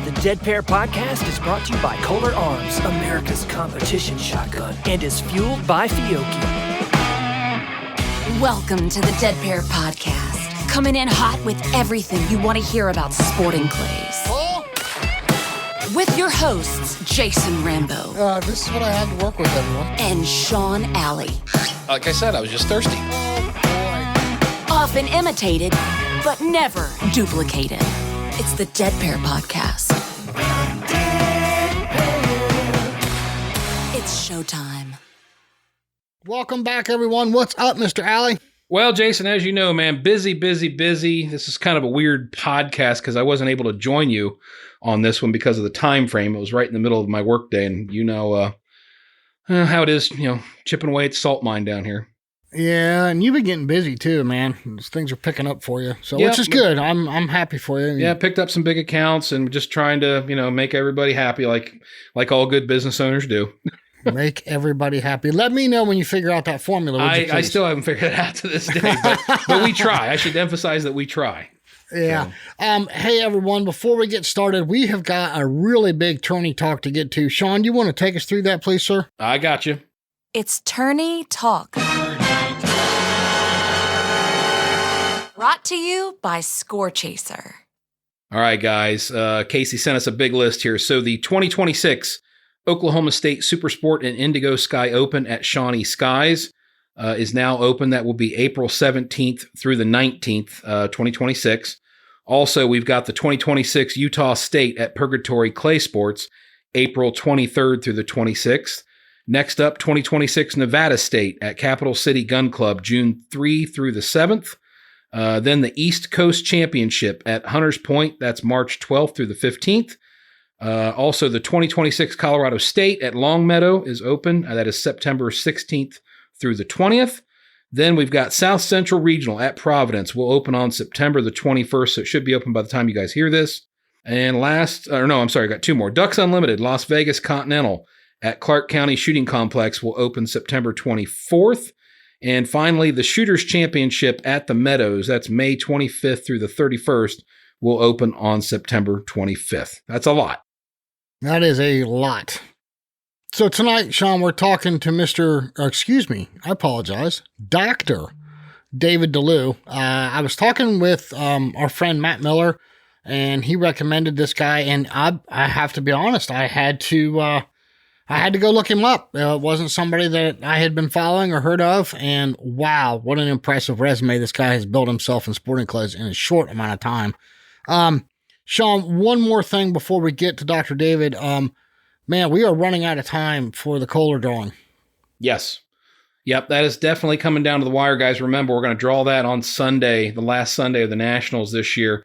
The Dead Pair Podcast is brought to you by Kolar Arms, America's competition shotgun, and is fueled by Fiocchi. Welcome to the Dead Pair Podcast, coming in hot with everything you want to hear about sporting clays. With your hosts, Jason Rambo. This is what I had to work with, everyone. And Sean Alley. Like I said, I was just thirsty. Oh, boy. Often imitated, but never duplicated. It's the Dead Pair Podcast. It's showtime. Welcome back, everyone. What's up, Mr. Alley? Well, Jason, as you know, man, busy. This is kind of a weird podcast because I wasn't able to join you on this one because of the time frame. It was right in the middle of my workday, and you know how it is, chipping away at the salt mine down here. Yeah, and you've been getting busy too, man. Things are picking up for you, so which is good. I'm happy for you. Yeah, picked up some big accounts and just trying to make everybody happy, like all good business owners do. Make everybody happy. Let me know when you figure out that formula. I still haven't figured it out to this day, but we try. I should emphasize that we try. Yeah. So. Hey, everyone, before we get started, we have got a really big tourney talk to get to. Sean, you want to take us through that, please, sir? I got you. It's Tourney Talk. Brought to you by Score Chaser. All right, guys. Casey sent us a big list here. So the 2026 Oklahoma State Supersport and Indigo Sky Open at Shawnee Skies is now open. That will be April 17th through the 19th, 2026. Also, we've got the 2026 Utah State at Purgatory Clay Sports, April 23rd through the 26th. Next up, 2026 Nevada State at Capital City Gun Club, June 3 through the 7th. Then the East Coast Championship at Hunters Point, that's March 12th through the 15th. Also, the 2026 Colorado State at Longmeadow is open. That is September 16th through the 20th. Then we've got South Central Regional at Providence. Will open on September the 21st, so it should be open by the time you guys hear this. And I got two more. Ducks Unlimited, Las Vegas Continental at Clark County Shooting Complex will open September 24th. And finally, the Shooters Championship at the Meadows, that's May 25th through the 31st, will open on September 25th. That's a lot. That is a lot. So tonight, Sean, we're talking to Dr. David Dalu. I was talking with our friend Matt Miller, and he recommended this guy, and I have to be honest, I had to go look him up. It wasn't somebody that I had been following or heard of, and wow, what an impressive resume this guy has built himself in sporting clays in a short amount of time. Sean, one more thing before we get to Dr. David. Man, we are running out of time for the Kolar drawing. Yes. Yep, that is definitely coming down to the wire, guys. Remember, we're going to draw that on Sunday, the last Sunday of the Nationals this year.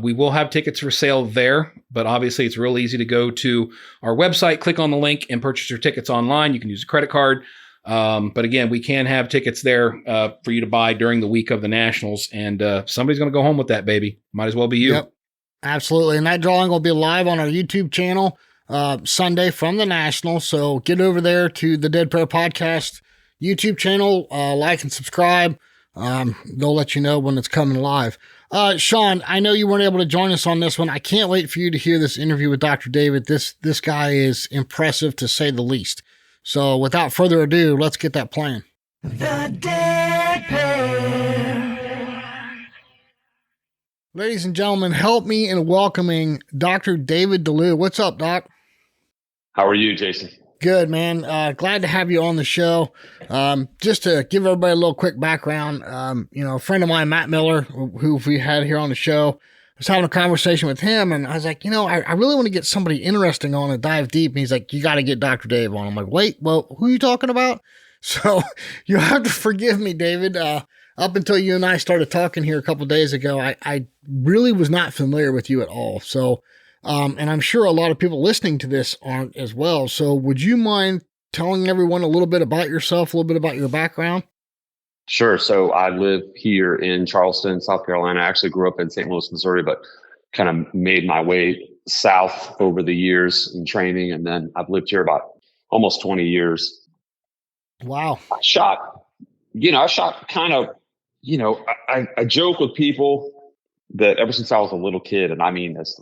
We will have tickets for sale there, but obviously it's real easy to go to our website, click on the link, and purchase your tickets online. You can use a credit card. But again, we can have tickets there for you to buy during the week of the Nationals, and somebody's going to go home with that, baby. Might as well be you. Yep, absolutely. And that drawing will be live on our YouTube channel Sunday from the Nationals. So get over there to the Dead Pair Podcast YouTube channel, like and subscribe. They'll let you know when it's coming live. Sean, I know you weren't able to join us on this one. I can't wait for you to hear this interview with Dr. David. This guy is impressive, to say the least. So without further ado, let's get that playing. The Dead Pair. Ladies and gentlemen, help me in welcoming Dr. David Dalu. What's up, Doc? How are you, Jason? Good, man. Glad to have you on the show. Just to give everybody a little quick background, a friend of mine, Matt Miller, who we had here on the show, I was having a conversation with him, and I was like, I really want to get somebody interesting on and dive deep. And he's like, you got to get Dr. Dave on. I'm like, wait, well, who are you talking about? So you have to forgive me, David. Up until you and I started talking here a couple of days ago, I really was not familiar with you at all. So, and I'm sure a lot of people listening to this aren't as well. So would you mind telling everyone a little bit about yourself, a little bit about your background? Sure. So I live here in Charleston, South Carolina. I actually grew up in St. Louis, Missouri, but kind of made my way south over the years in training. And then I've lived here about almost 20 years. Wow. I shot kind of, I joke with people that ever since I was a little kid, and I mean this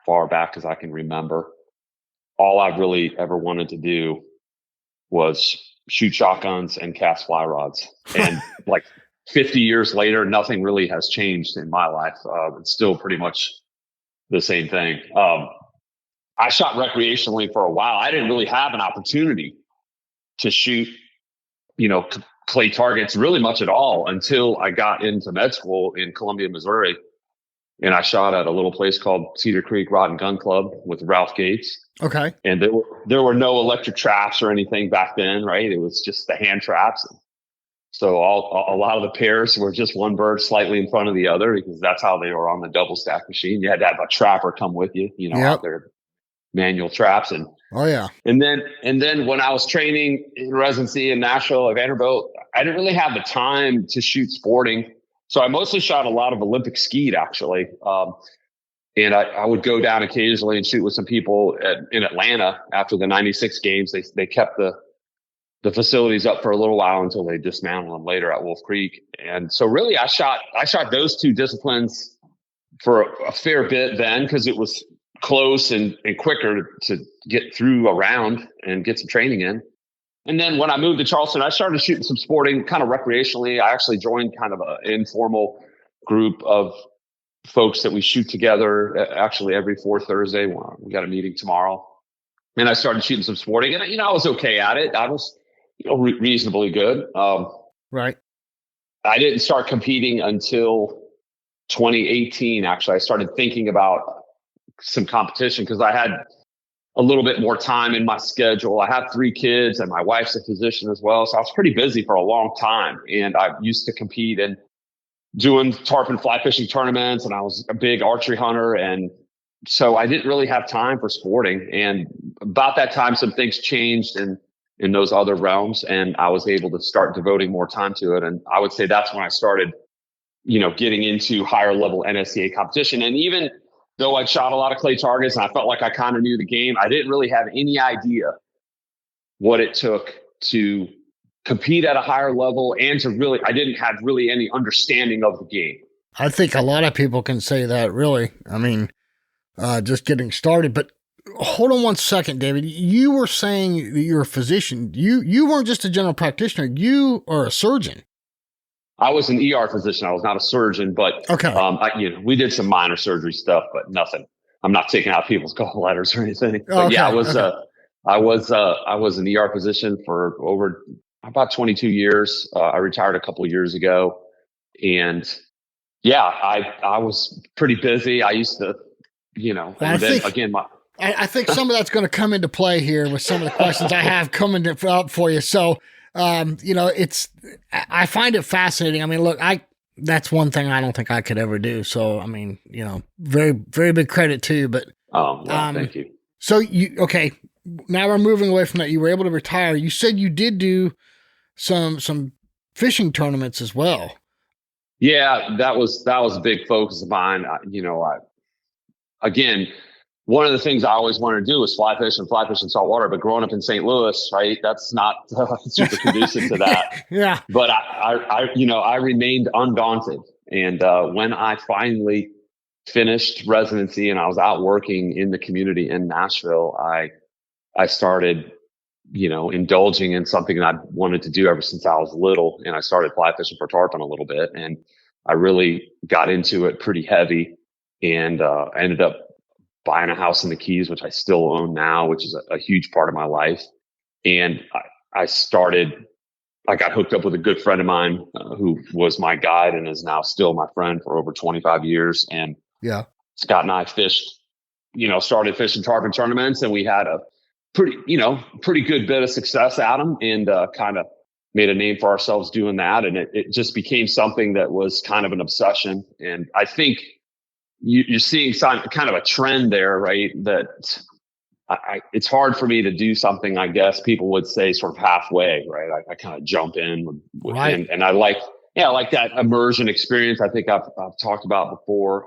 far back as I can remember, all I've really ever wanted to do was shoot shotguns and cast fly rods. And like 50 years later, nothing really has changed in my life. It's still pretty much the same thing. I shot recreationally for a while. I didn't really have an opportunity to shoot, clay targets really much at all until I got into med school in Columbia, Missouri. And I shot at a little place called Cedar Creek Rod and Gun Club with Ralph Gates. Okay. And there were no electric traps or anything back then, right? It was just the hand traps. So a lot of the pairs were just one bird slightly in front of the other because that's how they were on the double stack machine. You had to have a trapper come with you, out there, manual traps. And oh yeah. And then when I was training in residency in Nashville at Vanderbilt, I didn't really have the time to shoot sporting. So I mostly shot a lot of Olympic skeet, actually. And I would go down occasionally and shoot with some people in Atlanta after the 96 games. They kept the facilities up for a little while until they dismantled them later at Wolf Creek. And so really I shot those two disciplines for a fair bit then because it was close and quicker to get through a round and get some training in. And then when I moved to Charleston, I started shooting some sporting kind of recreationally. I actually joined kind of an informal group of folks that we shoot together actually every fourth Thursday. We got a meeting tomorrow. And I started shooting some sporting and, I was okay at it. I was, reasonably good. Right. I didn't start competing until 2018. Actually, I started thinking about some competition because I had a little bit more time in my schedule. I have 3 kids and my wife's a physician as well. So I was pretty busy for a long time. And I used to compete in doing tarpon fly fishing tournaments and I was a big archery hunter. And so I didn't really have time for sporting. And about that time, some things changed in those other realms. And I was able to start devoting more time to it. And I would say that's when I started, getting into higher level NSCA competition. And even though I'd shot a lot of clay targets and I felt like I kind of knew the game, I didn't really have any idea what it took to compete at a higher level and I didn't have really any understanding of the game. I think a lot of people can say that, really. I mean, just getting started. But hold on one second, David. You were saying that you're a physician. You weren't just a general practitioner. You are a surgeon. I was an ER physician. I was not a surgeon, but okay. We did some minor surgery stuff, but nothing. I'm not taking out people's gallbladders or anything. But okay. Yeah, I was an ER physician for over about 22 years. I retired a couple of years ago, and yeah, I was pretty busy. I used to, I think some of that's going to come into play here with some of the questions I have coming up for you. So. I find it fascinating. I mean, look, that's one thing I don't think I could ever do. So, I mean, very, very big credit to you, but, thank you. So okay. Now we're moving away from that. You were able to retire. You said you did do some fishing tournaments as well. Yeah, that was a big focus of mine. Again, one of the things I always wanted to do was fly fish in saltwater, but growing up in St. Louis, right, that's not super conducive to that. Yeah. But I remained undaunted. And when I finally finished residency and I was out working in the community in Nashville, I started, indulging in something that I wanted to do ever since I was little. And I started fly fishing for tarpon a little bit. And I really got into it pretty heavy and ended up buying a house in the Keys, which I still own now, which is a huge part of my life. And I got hooked up with a good friend of mine who was my guide and is now still my friend for over 25 years. And yeah, Scott and I started fishing tarpon tournaments, and we had a pretty good bit of success at them, and kind of made a name for ourselves doing that. And it just became something that was kind of an obsession. And I think you're seeing kind of a trend there, right? That it's hard for me to do something, I guess people would say, sort of halfway, right? I kind of jump in, right. And I like that immersion experience. I think I've talked about before.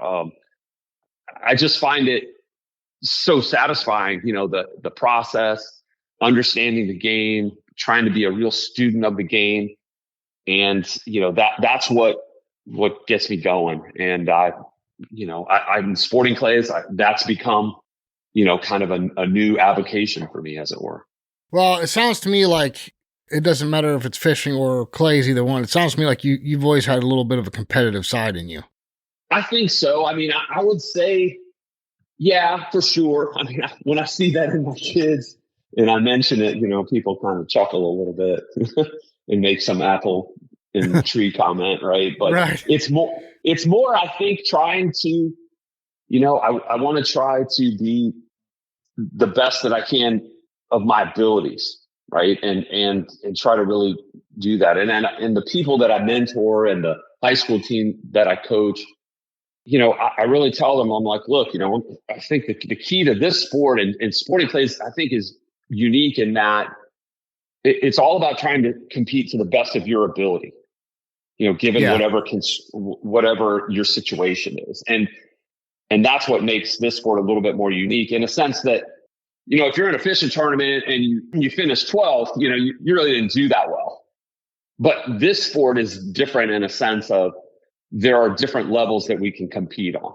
I just find it so satisfying, the process, understanding the game, trying to be a real student of the game, and that's what gets me going. And I'm sporting clays. That's become, kind of a new avocation for me, as it were. Well, it sounds to me like it doesn't matter if it's fishing or clays, either one. It sounds to me like you've always had a little bit of a competitive side in you. I think so. I mean, I would say, yeah, for sure. I mean, when I see that in my kids and I mention it, people kind of chuckle a little bit and make some apple in the tree comment, right? But right. It's more, I think, trying to, I want to try to be the best that I can of my abilities, right? And try to really do that. And the people that I mentor and the high school team that I coach, I really tell them, I'm like, look, I think the key to this sport and sporting clays, I think, is unique in that it's all about trying to compete to the best of your ability, given whatever your situation is. And that's what makes this sport a little bit more unique in a sense that, if you're in a fishing tournament and you finish 12th, you really didn't do that well. But this sport is different in a sense of there are different levels that we can compete on,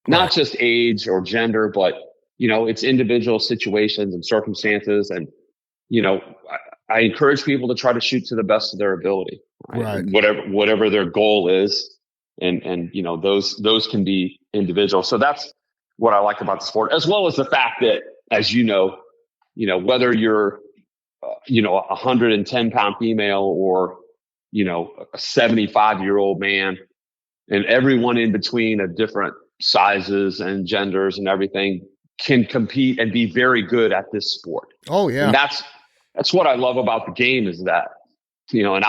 not just age or gender, but, it's individual situations and circumstances. And, I encourage people to try to shoot to the best of their ability, right? Whatever their goal is. And those can be individual. So that's what I like about the sport, as well as the fact that, as whether you're, a 110-pound female or, a 75-year-old man, and everyone in between of different sizes and genders and everything can compete and be very good at this sport. Oh yeah. And that's what I love about the game is that, and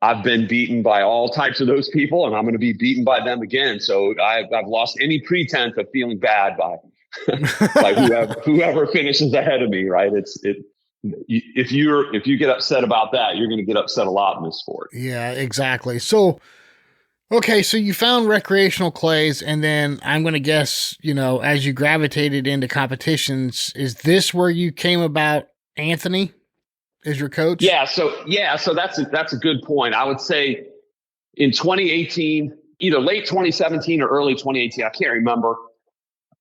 I've been beaten by all types of those people, and I'm going to be beaten by them again. So I've lost any pretense of feeling bad by whoever finishes ahead of me. Right. If you get upset about that, you're going to get upset a lot in this sport. Yeah, exactly. So, okay. So you found recreational clays, and then I'm going to guess, as you gravitated into competitions, is this where you came about Anthony as your coach? Yeah. So that's a good point. I would say in 2018, either late 2017 or early 2018, I can't remember.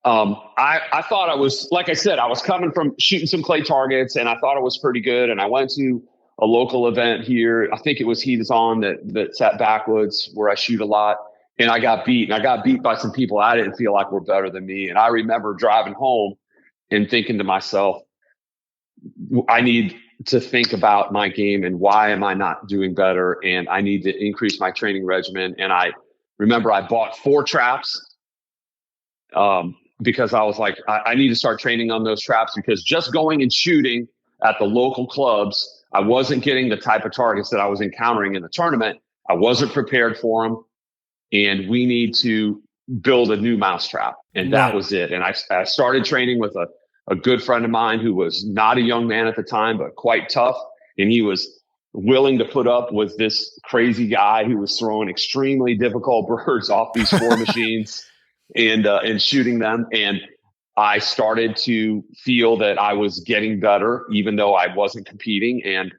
I thought I was, like I said, I was coming from shooting some clay targets, and I thought it was pretty good. And I went to a local event here. I think it was Heat Is On that's at Backwoods, where I shoot a lot. And I got beat. And I got beat by some people I didn't feel like were better than me. And I remember driving home and thinking to myself, I need to think about my game and why am I not doing better? And I need to increase my training regimen. And I remember I bought 4 traps because I was like, I need to start training on those traps, because just going and shooting at the local clubs, I wasn't getting the type of targets that I was encountering in the tournament. I wasn't prepared for them. And we need to build a new mousetrap. And that was it. And I started training with a good friend of mine who was not a young man at the time, but quite tough. And he was willing to put up with this crazy guy who was throwing extremely difficult birds off these 4 machines and shooting them. And I started to feel that I was getting better, even though I wasn't competing. And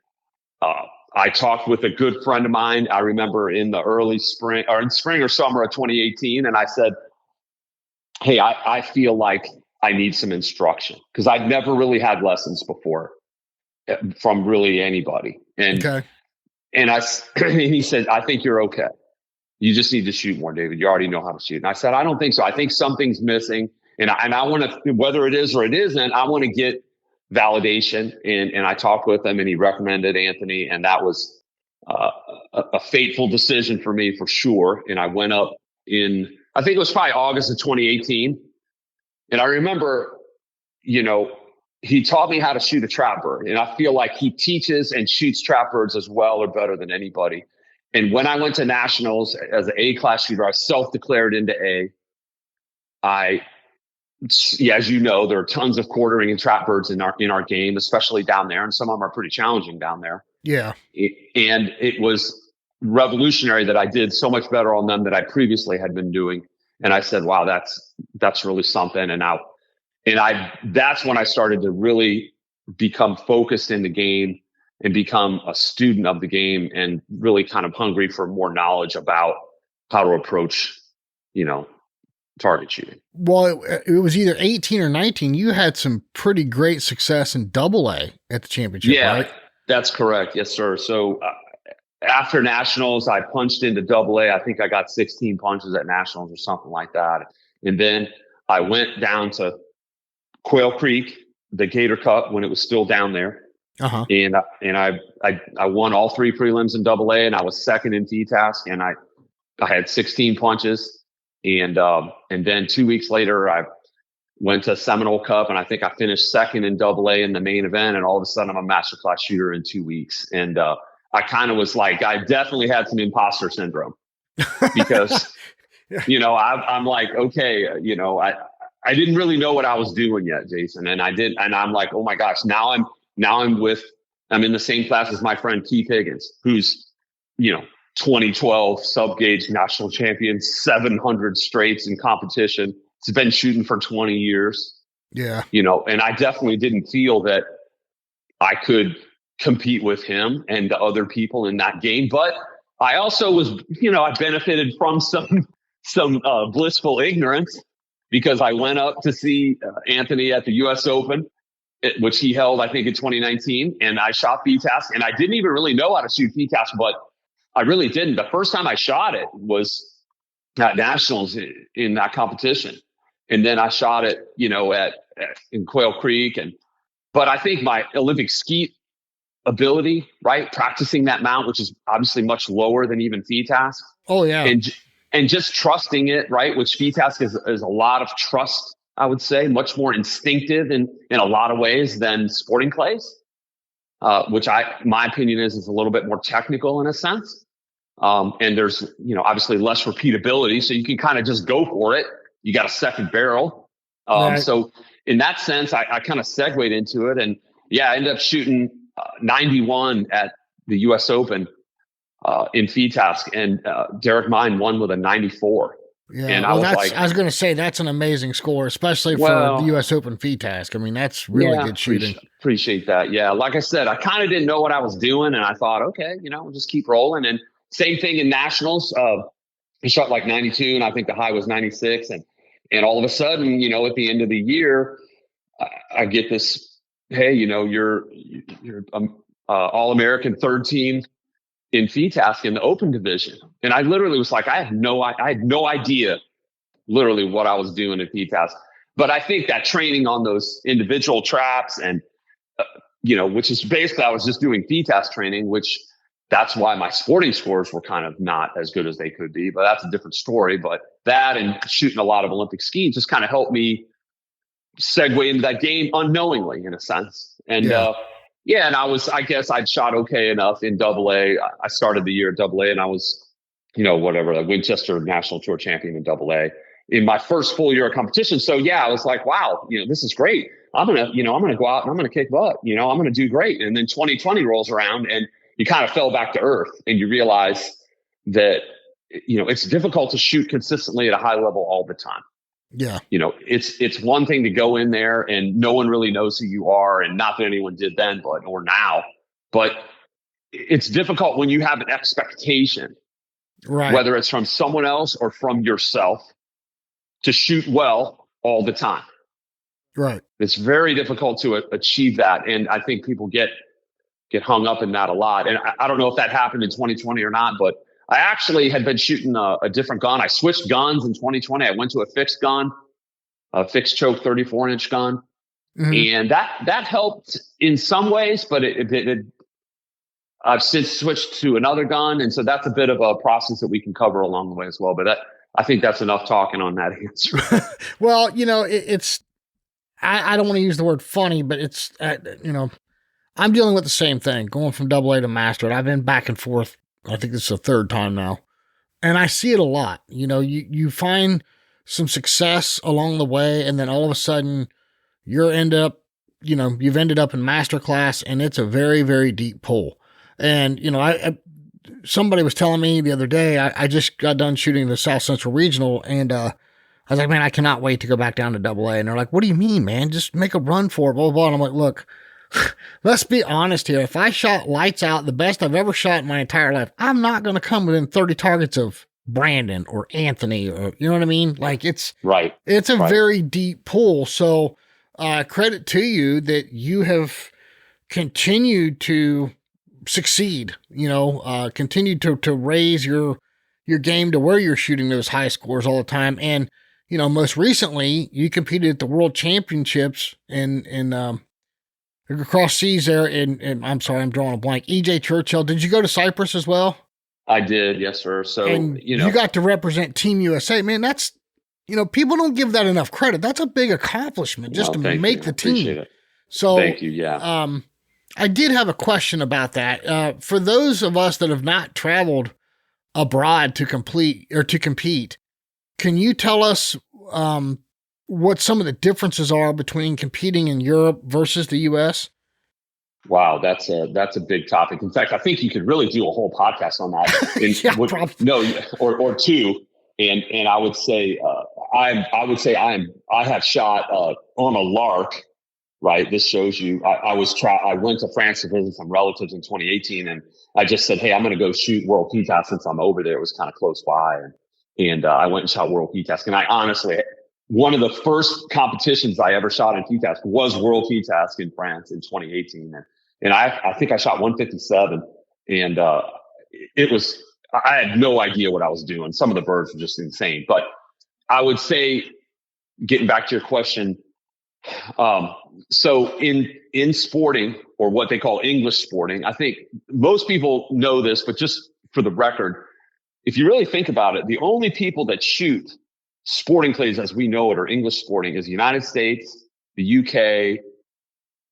I talked with a good friend of mine, I remember in the early spring or summer of 2018. And I said, hey, I feel like I need some instruction, because I'd never really had lessons before from really anybody. And he said, I think you're okay. You just need to shoot more, David. You already know how to shoot. And I said, I don't think so. I think something's missing. And I want to, whether it is or it isn't, I want to get validation. And I talked with him, and he recommended Anthony. And that was a fateful decision for me, for sure. And I went up in, I think it was probably August of 2018. And I remember, he taught me how to shoot a trap bird. And I feel like he teaches and shoots trap birds as well or better than anybody. And when I went to nationals as an A-class shooter, I self-declared into A. As you know, there are tons of quartering and trap birds in our game, especially down there. And some of them are pretty challenging down there. Yeah. And it was revolutionary that I did so much better on them than I previously had been doing. And I said, wow, that's really something. And that's when I started to really become focused in the game and become a student of the game, and really kind of hungry for more knowledge about how to approach, target shooting. Well, it was either 18 or 19. You had some pretty great success in AA at the championship, right? That's correct. Yes, sir. So after nationals, I punched into AA. I think I got 16 punches at nationals or something like that. And then I went down to Quail Creek, the Gator Cup, when it was still down there. And I won all 3 prelims in AA, and I was second in FITASC, and I had 16 punches. And then 2 weeks later, I went to Seminole Cup, and I think I finished second in AA in the main event. And all of a sudden, I'm a masterclass shooter in 2 weeks. And I kind of was like, I definitely had some imposter syndrome because, I'm like, okay, I didn't really know what I was doing yet, Jason. And I'm like, oh my gosh, I'm in the same class as my friend Keith Higgins, who's, 2012 sub-gauge national champion, 700 straights in competition. He's been shooting for 20 years. Yeah. And I definitely didn't feel that I could compete with him and the other people in that game. But I also was, I benefited from some blissful ignorance because I went up to see Anthony at the US Open, which he held, I think, in 2019. And I shot FITASC, and I didn't even really know how to shoot FITASC, but I really didn't. The first time I shot it was at nationals in that competition. And then I shot it, in Quail Creek. But I think my Olympic skeet ability, right, practicing that mount, which is obviously much lower than even FITASC. Oh, yeah. And just trusting it, right, which FITASC is a lot of trust, I would say, much more instinctive in a lot of ways than sporting clays, which my opinion is a little bit more technical in a sense. And there's, obviously less repeatability, so you can kind of just go for it. You got a second barrel. Right. So in that sense, I kind of segued into it, and I ended up shooting 91 at the US Open in FITASC, and Derek Mine won with a 94. Yeah, and I was going to say that's an amazing score, especially for the U.S. Open FITASC. I mean, that's really good shooting. Appreciate that. Yeah, like I said, I kind of didn't know what I was doing, and I thought, okay, we'll just keep rolling. And same thing in nationals. He shot like 92, and I think the high was 96. And all of a sudden, at the end of the year, I get this, hey, you're All-American third team in FITASC in the open division. And I literally was like, I had no idea literally what I was doing in FITASC. But I think that training on those individual traps and, which is basically, I was just doing FITASC training, which that's why my sporting scores were kind of not as good as they could be, but that's a different story. But that and shooting a lot of Olympic ski just kind of helped me segue into that game unknowingly in a sense. And, and I guess I'd shot okay enough in AA. I started the year at AA, and I was, the Winchester National Tour champion in AA in my first full year of competition. So I was like, wow, this is great. I'm going to go out and I'm going to kick butt, I'm going to do great. And then 2020 rolls around and you kind of fell back to earth, and you realize that, it's difficult to shoot consistently at a high level all the time. Yeah. It's one thing to go in there and no one really knows who you are, and not that anyone did then, or now, but it's difficult when you have an expectation, right, whether it's from someone else or from yourself, to shoot well all the time. Right. It's very difficult to achieve that. And I think people get hung up in that a lot. And I don't know if that happened in 2020 or not, but I actually had been shooting a different gun. I switched guns in 2020. I went to a fixed gun, a fixed choke 34-inch gun. Mm-hmm. And that helped in some ways, but I've since switched to another gun. And so that's a bit of a process that we can cover along the way as well. But I think that's enough talking on that answer. Well, it's, I don't want to use the word funny, but it's, I'm dealing with the same thing, going from AA to master. I've been back and forth. I think this is the third time now. And I see it a lot. You find some success along the way, and then all of a sudden you've ended up in master class, and it's a very, very deep pull. And, somebody was telling me the other day, I just got done shooting the South Central Regional, and I was like, man, I cannot wait to go back down to AA. And they're like, what do you mean, man? Just make a run for it, blah, blah, blah. And I'm like, look, let's be honest here. If I shot lights out, the best I've ever shot in my entire life, I'm not going to come within 30 targets of Brandon or Anthony, or you know what I mean? Like it's Right. a Right. very deep pool. So credit to you that you have continued to succeed, continued to raise your game to where you're shooting those high scores all the time. And, most recently you competed at the World Championships in across seas there in I'm sorry, I'm drawing a blank. EJ Churchill. Did you go to Cyprus as well? I did. Yes, sir. So, And you got to represent Team USA. Man, that's, people don't give that enough credit. That's a big accomplishment just to make the team. It. So thank you. Yeah. I did have a question about that. For those of us that have not traveled abroad to compete, can you tell us what some of the differences are between competing in Europe versus the U.S.? Wow, that's a big topic. In fact, I think you could really do a whole podcast on that. Or two. And I would say I have shot on a lark. Right. This shows you. I went to France to visit some relatives in 2018, and I just said, "Hey, I'm going to go shoot World FITASC since I'm over there." It was kind of close by, and I went and shot World FITASC. And I honestly, one of the first competitions I ever shot in FITASC was World FITASC in France in 2018, and I think I shot 157, and it was. I had no idea what I was doing. Some of the birds were just insane. But I would say, getting back to your question. So in sporting, or what they call English sporting, I think most people know this, but just for the record, if you really think about it, the only people that shoot sporting clays as we know it, or English sporting, is the United States, the UK,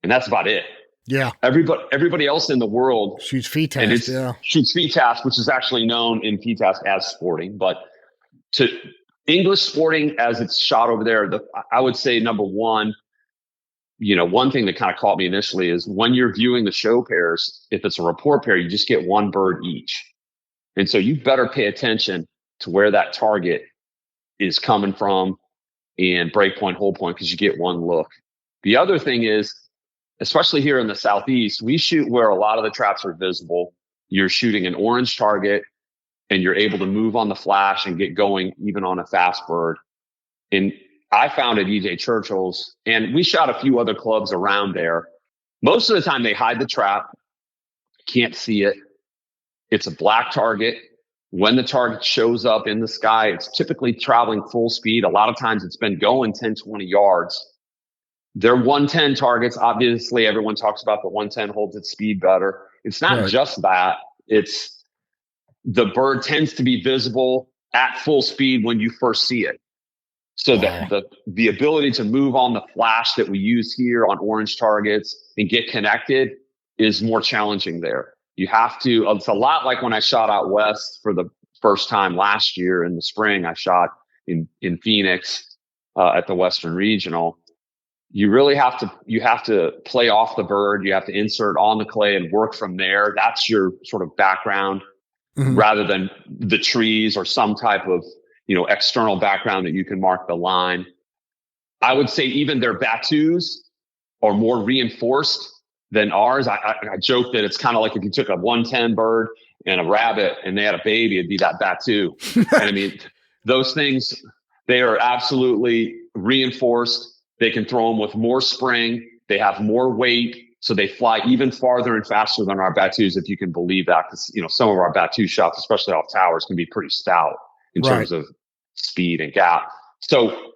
and that's about it. Yeah. Everybody else in the world shoots FITASC, shoots FITASC, which is actually known in FITASC as sporting, but to English sporting as it's shot over there, I would say number one, one thing that kind of caught me initially is when you're viewing the show pairs, if it's a report pair, you just get one bird each. And so you better pay attention to where that target is coming from and break point, hold point, because you get one look. The other thing is, especially here in the Southeast, we shoot where a lot of the traps are visible. You're shooting an orange target and you're able to move on the flash and get going even on a fast bird. And I found at EJ Churchill's, and we shot a few other clubs around there. Most of the time they hide the trap. Can't see it. It's a black target. When the target shows up in the sky, it's typically traveling full speed. A lot of times it's been going 10, 20 yards. They're 110 targets. Obviously, everyone talks about the 110 holds its speed better. It's not just that. It's the bird tends to be visible at full speed when you first see it. So that the ability to move on the flash that we use here on orange targets and get connected is more challenging there. You have to, it's a lot like when I shot out west for the first time last year in the spring. I shot in Phoenix at the Western Regional. You really have to play off the bird. You have to insert on the clay and work from there. That's your sort of background rather than the trees or some type of, external background that you can mark the line. I would say even their battus are more reinforced than ours. I joke that it's kind of like if you took a 110 bird and a rabbit and they had a baby, it'd be that batu. And I mean, those things, they are absolutely reinforced. They can throw them with more spring. They have more weight. So they fly even farther and faster than our batus, if you can believe that. Because, some of our batu shots, especially off towers, can be pretty stout in terms of speed and gap. So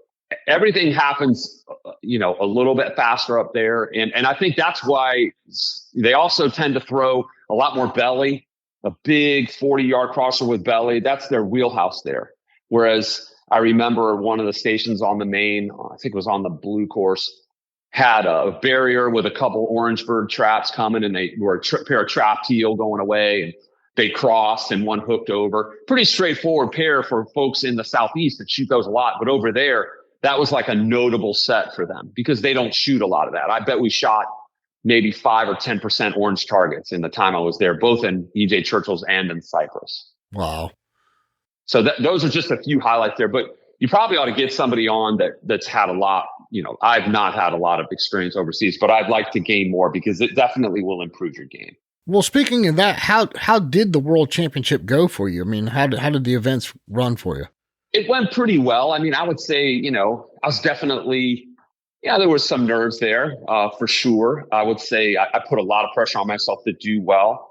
everything happens, a little bit faster up there. And I think that's why they also tend to throw a lot more belly, a big 40-yard crosser with belly. That's their wheelhouse there. Whereas I remember one of the stations on the main, I think it was on the blue course, had a barrier with a couple orange bird traps coming, and they were a pair of trap teal going away, and they crossed and one hooked over. Pretty straightforward pair for folks in the Southeast that shoot those a lot. But over there, that was like a notable set for them because they don't shoot a lot of that. I bet we shot maybe 5 or 10% orange targets in the time I was there, both in EJ Churchill's and in Cyprus. Wow. So those are just a few highlights there, but you probably ought to get somebody on that's had a lot. I've not had a lot of experience overseas, but I'd like to gain more because it definitely will improve your game. Well, speaking of that, how did the World Championship go for you? I mean, how did the events run for you? It went pretty well. I mean, I would say, I was definitely, there was some nerves there, for sure. I would say I put a lot of pressure on myself to do well.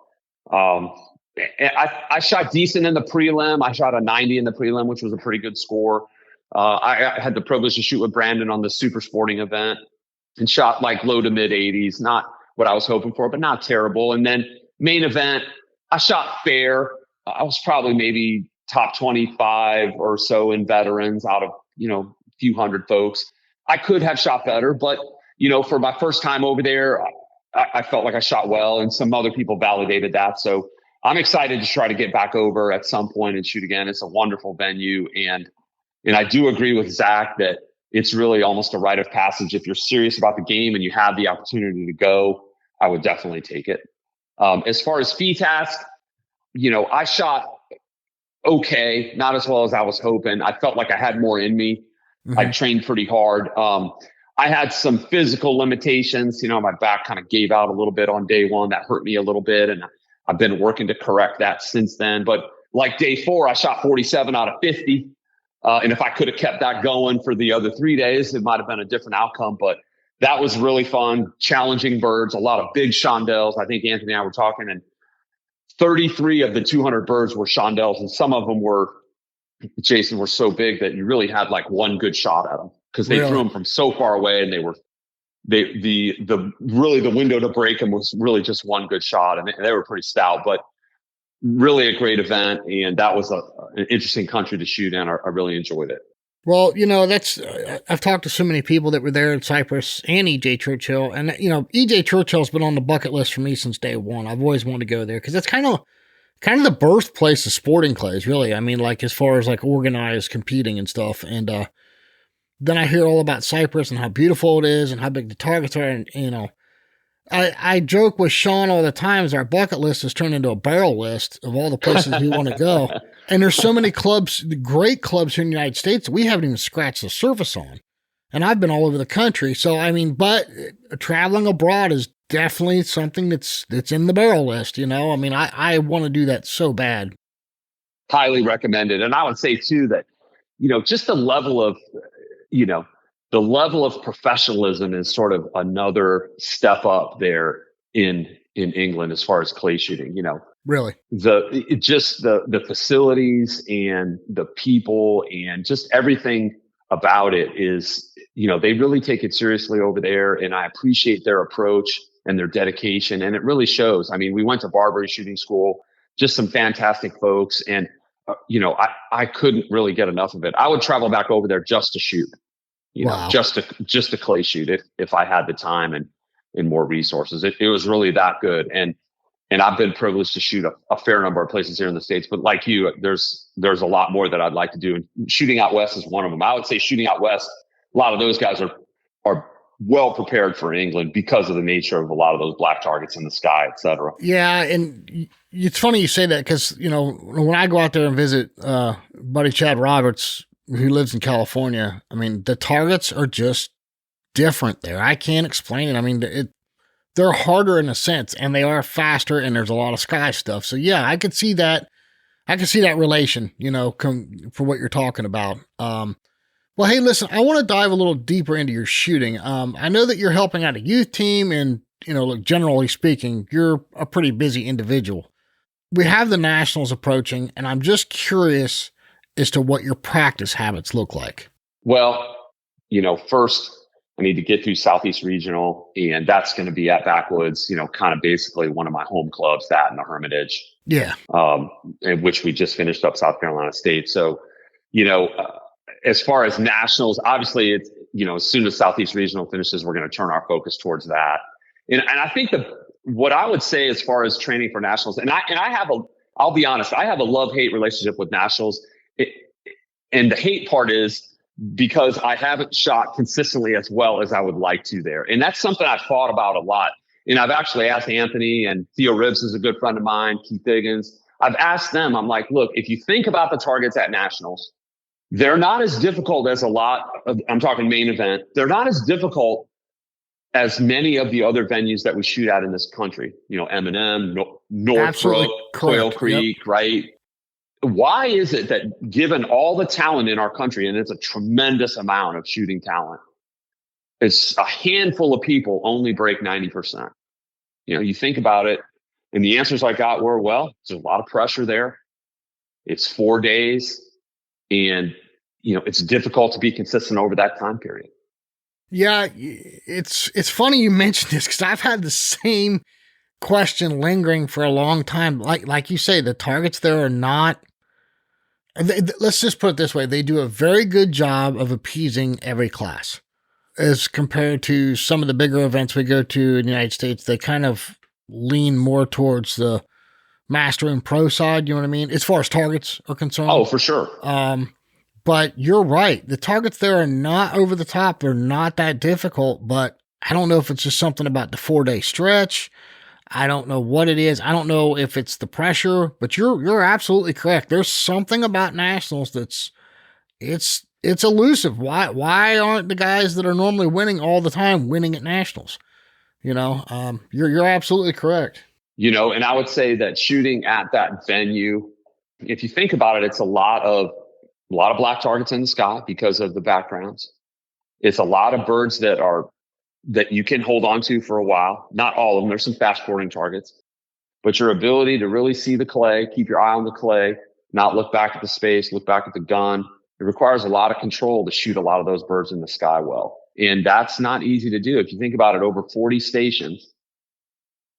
I shot decent in the prelim. I shot a 90 in the prelim, which was a pretty good score. I had the privilege to shoot with Brandon on the super sporting event and shot like low to mid 80s, not what I was hoping for, but not terrible. And then main event, I shot fair. I was probably maybe top 25 or so in veterans out of, a few hundred folks. I could have shot better, but, for my first time over there, I felt like I shot well, and some other people validated that. So I'm excited to try to get back over at some point and shoot again. It's a wonderful venue. And I do agree with Zach that it's really almost a rite of passage. If you're serious about the game and you have the opportunity to go, I would definitely take it. As far as FITASC, I shot okay, not as well as I was hoping. I felt like I had more in me. Mm-hmm. I trained pretty hard. I had some physical limitations. My back kind of gave out a little bit on day one. That hurt me a little bit. And I've been working to correct that since then. But like day 4, I shot 47 out of 50. And if I could have kept that going for the other 3 days, it might have been a different outcome. But that was really fun, challenging birds, a lot of big chandelles. I think Anthony and I were talking, and 33 of the 200 birds were chandelles. And some of them were, Jason, were so big that you really had like one good shot at them because they threw them from so far away, and the window to break them was really just one good shot, and they were pretty stout, but really a great event. And that was an interesting country to shoot in. I really enjoyed it. Well, that's, I've talked to so many people that were there in Cyprus and EJ Churchill, and EJ Churchill's been on the bucket list for me since day one. I've always wanted to go there because that's kind of the birthplace of sporting clays, really. I mean, like as far as like organized competing and stuff. And then I hear all about Cyprus and how beautiful it is and how big the targets are. And, I joke with Sean all the time as our bucket list has turned into a barrel list of all the places we want to go. And there's so many clubs, great clubs here in the United States that we haven't even scratched the surface on. And I've been all over the country. So, I mean, but traveling abroad is definitely something that's in the barrel list, I mean, I want to do that so bad. Highly recommended. And I would say too that, just the level of professionalism is sort of another step up there in England as far as clay shooting, Really? The facilities and the people and just everything about it is, they really take it seriously over there. And I appreciate their approach and their dedication. And it really shows. I mean, we went to Barbary Shooting School, just some fantastic folks. And, I couldn't really get enough of it. I would travel back over there just to shoot, wow. just to clay shoot if I had the time and more resources. It was really that good. And I've been privileged to shoot a fair number of places here in the States, but like you, there's a lot more that I'd like to do. And shooting out west is one of them. I would say shooting out west, a lot of those guys are well prepared for England because of the nature of a lot of those black targets in the sky, et cetera. Yeah. And it's funny you say that because, when I go out there and visit buddy Chad Roberts, who lives in California, I mean, the targets are just different there. I can't explain it. I mean, they're harder in a sense, and they are faster, and there's a lot of sky stuff. So yeah, I could see that. I could see that relation, for what you're talking about. Well, hey, listen, I want to dive a little deeper into your shooting. I know that you're helping out a youth team, and generally speaking, you're a pretty busy individual. We have the nationals approaching, and I'm just curious as to what your practice habits look like. Well, first I need to get through Southeast Regional, and that's going to be at Backwoods, kind of basically one of my home clubs, that and the Hermitage. Yeah. In which we just finished up South Carolina State. So, as far as nationals, obviously it's, as soon as Southeast Regional finishes, we're going to turn our focus towards that. And I think what I would say as far as training for nationals, I'll be honest, I have a love-hate relationship with nationals. And the hate part is because I haven't shot consistently as well as I would like to there. And that's something I've thought about a lot. And I've actually asked Anthony, and Theo Ribbs is a good friend of mine, Keith Higgins. I've asked them, I'm like, look, if you think about the targets at nationals, they're not as difficult as I'm talking main event. They're not as difficult as many of the other venues that we shoot at in this country, M&M, Northrop, Quail Creek, right? Why is it that given all the talent in our country, and it's a tremendous amount of shooting talent, it's a handful of people only break 90%? You think about it, and the answers I got were, well, there's a lot of pressure there. It's 4 days, and, it's difficult to be consistent over that time period. Yeah, it's funny you mentioned this, because I've had the same question lingering for a long time. Like you say, the targets there are not. Let's just put it this way: they do a very good job of appeasing every class, as compared to some of the bigger events we go to in the United States. They kind of lean more towards the master and pro side. You know what I mean? As far as targets are concerned. Oh, for sure. But you're right. The targets there are not over the top. They're not that difficult, but I don't know if it's just something about the 4-day stretch. I don't know what it is. I don't know if it's the pressure, but you're absolutely correct. There's something about nationals it's elusive. Why aren't the guys that are normally winning all the time winning at nationals? You're absolutely correct. And I would say that shooting at that venue, if you think about it, it's a lot of black targets in the sky because of the backgrounds. It's a lot of birds that you can hold on to for a while. Not all of them. There's some fast boarding targets, but your ability to really see the clay, keep your eye on the clay, not look back at the space, look back at the gun. It requires a lot of control to shoot a lot of those birds in the sky well. And that's not easy to do. If you think about it, over 40 stations,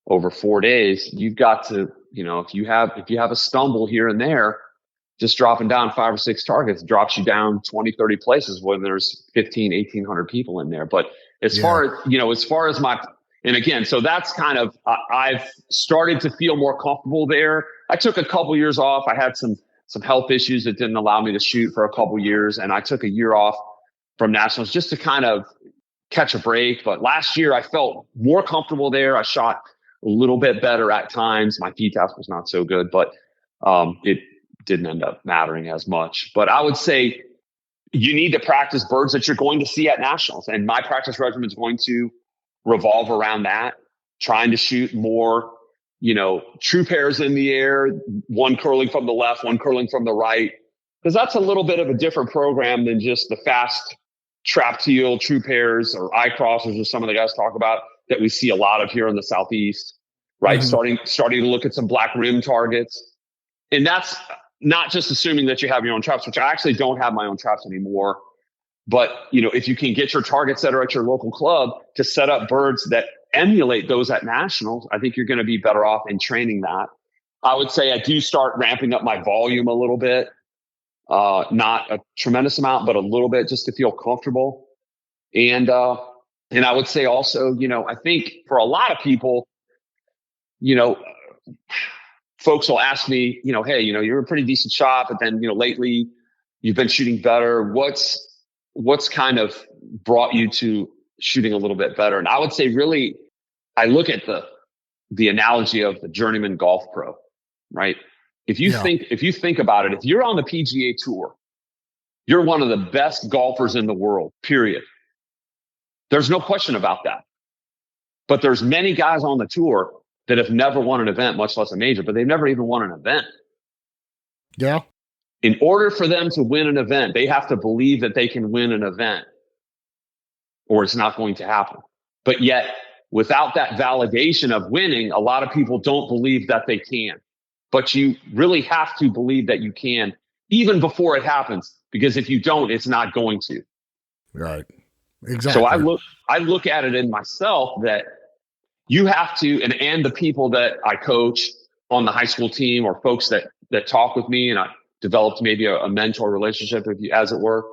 over 4 days, you've got to, if you have a stumble here and there, just dropping down 5 or 6 targets drops you down 20, 30 places when there's 1,500, 1,800 people in there. But as far as my, and again, so that's kind of, I've started to feel more comfortable there. I took a couple years off. I had some health issues that didn't allow me to shoot for a couple years. And I took a year off from nationals just to kind of catch a break. But last year I felt more comfortable there. I shot a little bit better at times. My FITASC was not so good, but it didn't end up mattering as much. But I would say you need to practice birds that you're going to see at nationals. And my practice regimen is going to revolve around that, trying to shoot more, true pairs in the air, one curling from the left, one curling from the right, because that's a little bit of a different program than just the fast trap teal, true pairs, or eye crossers, as some of the guys talk about, that we see a lot of here in the Southeast, right? Mm-hmm. Starting to look at some black rim targets. And that's not just assuming that you have your own traps, which I actually don't have my own traps anymore. But, if you can get your targets that are at your local club to set up birds that emulate those at nationals, I think you're going to be better off in training that. I would say I do start ramping up my volume a little bit, not a tremendous amount, but a little bit, just to feel comfortable. And I would say also, I think for a lot of people, folks will ask me, hey, you're a pretty decent shot, but then, lately you've been shooting better. What's kind of brought you to shooting a little bit better? And I would say, really, I look at the analogy of the journeyman golf pro, right? If you think about it, if you're on the PGA Tour, you're one of the best golfers in the world, period. There's no question about that. But there's many guys on the tour that have never won an event, much less a major, but they've never even won an event. Yeah. In order for them to win an event, they have to believe that they can win an event, or it's not going to happen. But yet, without that validation of winning, a lot of people don't believe that they can. But you really have to believe that you can, even before it happens, because if you don't, it's not going to. Right. Exactly. So I look at it in myself that you have to, and the people that I coach on the high school team, or folks that talk with me, and I developed maybe a mentor relationship with you, as it were.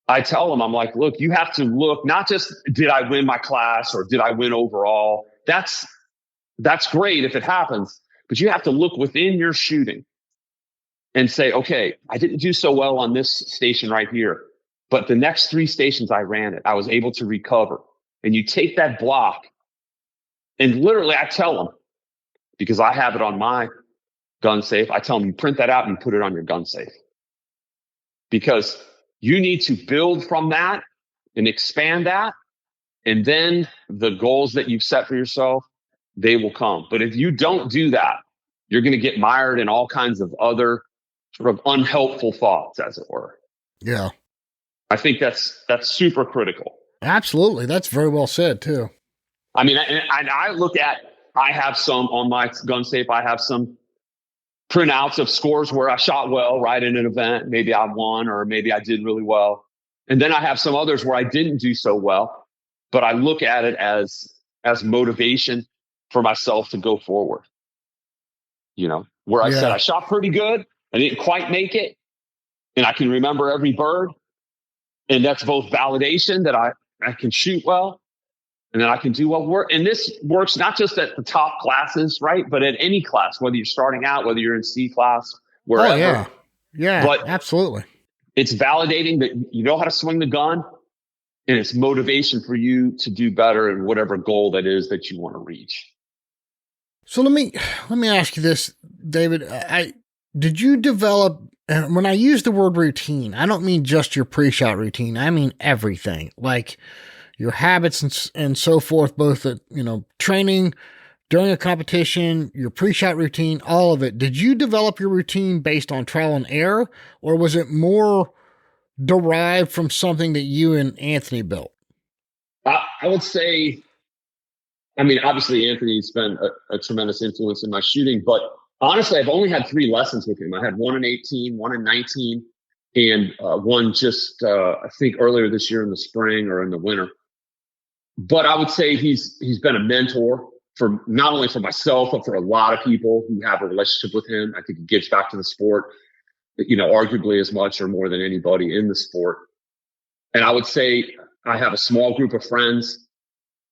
I tell them, I'm like, look, you have to look, not just did I win my class or did I win overall? That's great if it happens, but you have to look within your shooting and say, okay, I didn't do so well on this station right here, but the next 3 stations I ran it, I was able to recover. And you take that block, and literally I tell them, because I have it on my gun safe, I tell them, you print that out and you put it on your gun safe, because you need to build from that and expand that And then the goals that you've set for yourself, they will come. But if you don't do that, you're going to get mired in all kinds of other sort of unhelpful thoughts, as it were. Yeah. I think that's super critical. Absolutely. That's very well said too. I mean, I look at, I have some on my gun safe, I have some printouts of scores where I shot well, right, in an event. Maybe I won, or maybe I did really well. And then I have some others where I didn't do so well, but I look at it as motivation for myself to go forward. You know, where I said I shot pretty good, I didn't quite make it, and I can remember every bird. And that's both validation that I can shoot well, and then I can do well work. And this works not just at the top classes, right? But at any class, whether you're starting out, whether you're in C class, wherever. Oh, yeah. Yeah, but absolutely. It's validating that you know how to swing the gun, and it's motivation for you to do better in whatever goal that is that you want to reach. So let me ask you this, David. Did you develop, and when I use the word routine, I don't mean just your pre-shot routine. I mean everything, like your habits and so forth, both at, training, during a competition, your pre-shot routine, all of it. Did you develop your routine based on trial and error, or was it more derived from something that you and Anthony built? I would say, I mean, obviously Anthony's been a tremendous influence in my shooting, but honestly, I've only had 3 lessons with him. I had one in 18, one in 19, and one just, I think earlier this year in the spring or in the winter. But I would say he's been a mentor for not only for myself, but for a lot of people who have a relationship with him. I think he gives back to the sport, arguably as much or more than anybody in the sport. And I would say I have a small group of friends.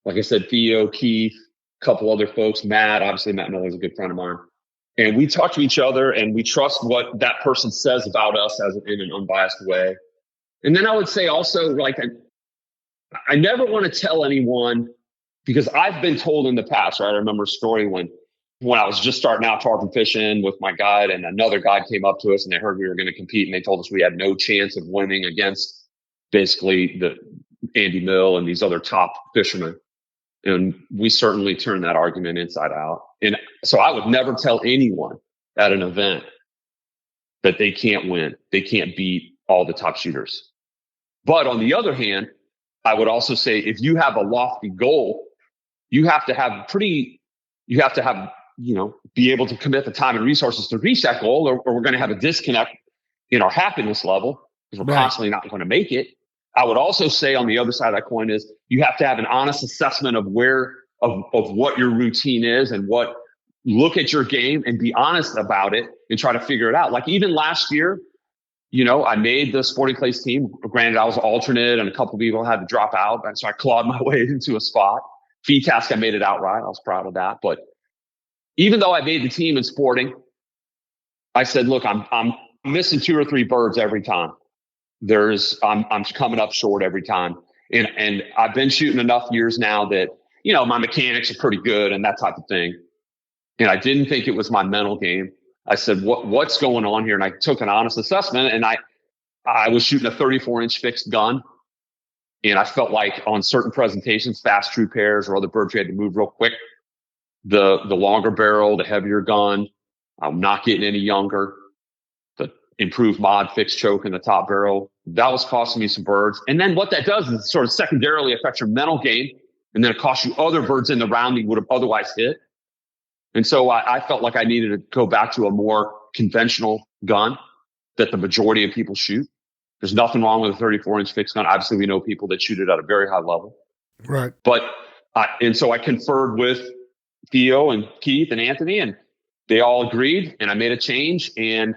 Like I said, Theo, Keith, a couple other folks, Matt, obviously Matt Miller's a good friend of mine. And we talk to each other and we trust what that person says about us in an unbiased way. And then I would say also, like, I never want to tell anyone, because I've been told in the past, right? I remember a story when I was just starting out tarpon fishing with my guide, and another guide came up to us and they heard we were going to compete, and they told us we had no chance of winning against basically the Andy Mill and these other top fishermen. And we certainly turned that argument inside out. And so I would never tell anyone at an event that they can't win. They can't beat all the top shooters. But on the other hand, I would also say, if you have a lofty goal, you have to have be able to commit the time and resources to reach that goal, or we're going to have a disconnect in our happiness level because we're constantly not going to make it. I would also say on the other side of that coin is you have to have an honest assessment of what your routine is, and look at your game and be honest about it and try to figure it out. Like even last year, I made the Sporting Clays team. Granted, I was alternate and a couple of people had to drop out. And so I clawed my way into a spot. FITASC, I made it outright. I was proud of that. But even though I made the team in Sporting, I said, look, I'm missing 2 or 3 birds every time. I'm coming up short every time. And I've been shooting enough years now that, my mechanics are pretty good and that type of thing. And I didn't think it was my mental game. I said, what's going on here? And I took an honest assessment, and I was shooting a 34-inch fixed gun. And I felt like on certain presentations, fast true pairs or other birds, you had to move real quick. The longer barrel, the heavier gun, I'm not getting any younger. The improved mod fixed choke in the top barrel, that was costing me some birds. And then what that does is it sort of secondarily affects your mental game. And then it costs you other birds in the round you would have otherwise hit. And so I felt like I needed to go back to a more conventional gun that the majority of people shoot. There's nothing wrong with a 34-inch fixed gun. Obviously, we know people that shoot it at a very high level. Right. But and so I conferred with Theo and Keith and Anthony, and they all agreed, and I made a change. And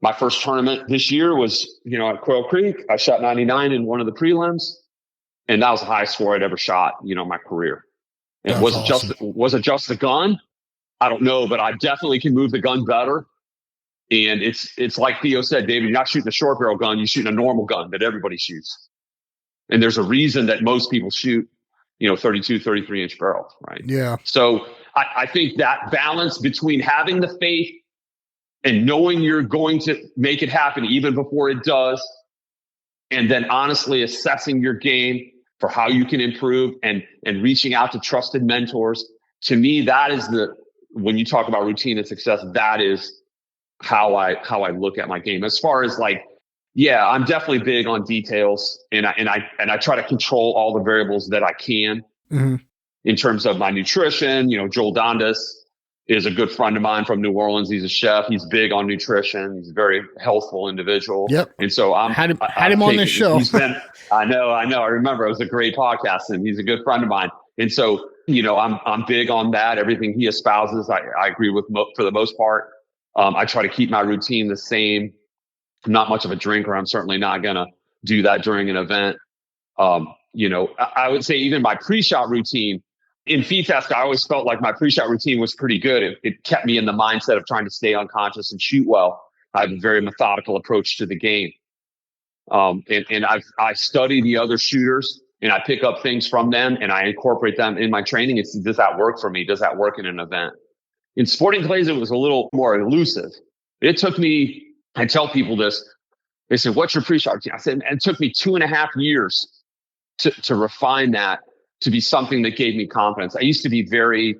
my first tournament this year was, at Quail Creek. I shot 99 in one of the prelims, and that was the highest score I'd ever shot, in my career. And was it just the gun? I don't know, but I definitely can move the gun better. And it's like Theo said, David, you're not shooting a short barrel gun, you're shooting a normal gun that everybody shoots. And there's a reason that most people shoot, 32, 33-inch barrels, right? Yeah. So I think that balance between having the faith and knowing you're going to make it happen even before it does, and then honestly assessing your game for how you can improve, and reaching out to trusted mentors. To me, that is when you talk about routine and success, that is how I look at my game. As far as like, yeah, I'm definitely big on details, and I try to control all the variables that I can in terms of my nutrition. Joel Dondas is a good friend of mine from New Orleans. He's a chef. He's big on nutrition. He's a very healthful individual. Yep. And so had him on this show. I know. I remember it was a great podcast, and he's a good friend of mine. And so, I'm big on that. Everything he espouses, I agree with for the most part. I try to keep my routine the same. I'm not much of a drinker. I'm certainly not going to do that during an event. I would say even my pre-shot routine in FITASC, I always felt like my pre-shot routine was pretty good. It kept me in the mindset of trying to stay unconscious and shoot well. I have a very methodical approach to the game. And I study the other shooters, and I pick up things from them, and I incorporate them in my training. Does that work for me? Does that work in an event? In sporting clays, it was a little more elusive. It took me, I tell people this, they said, what's your pre-shot routine? I said, and it took me 2.5 years to refine that to be something that gave me confidence. I used to be very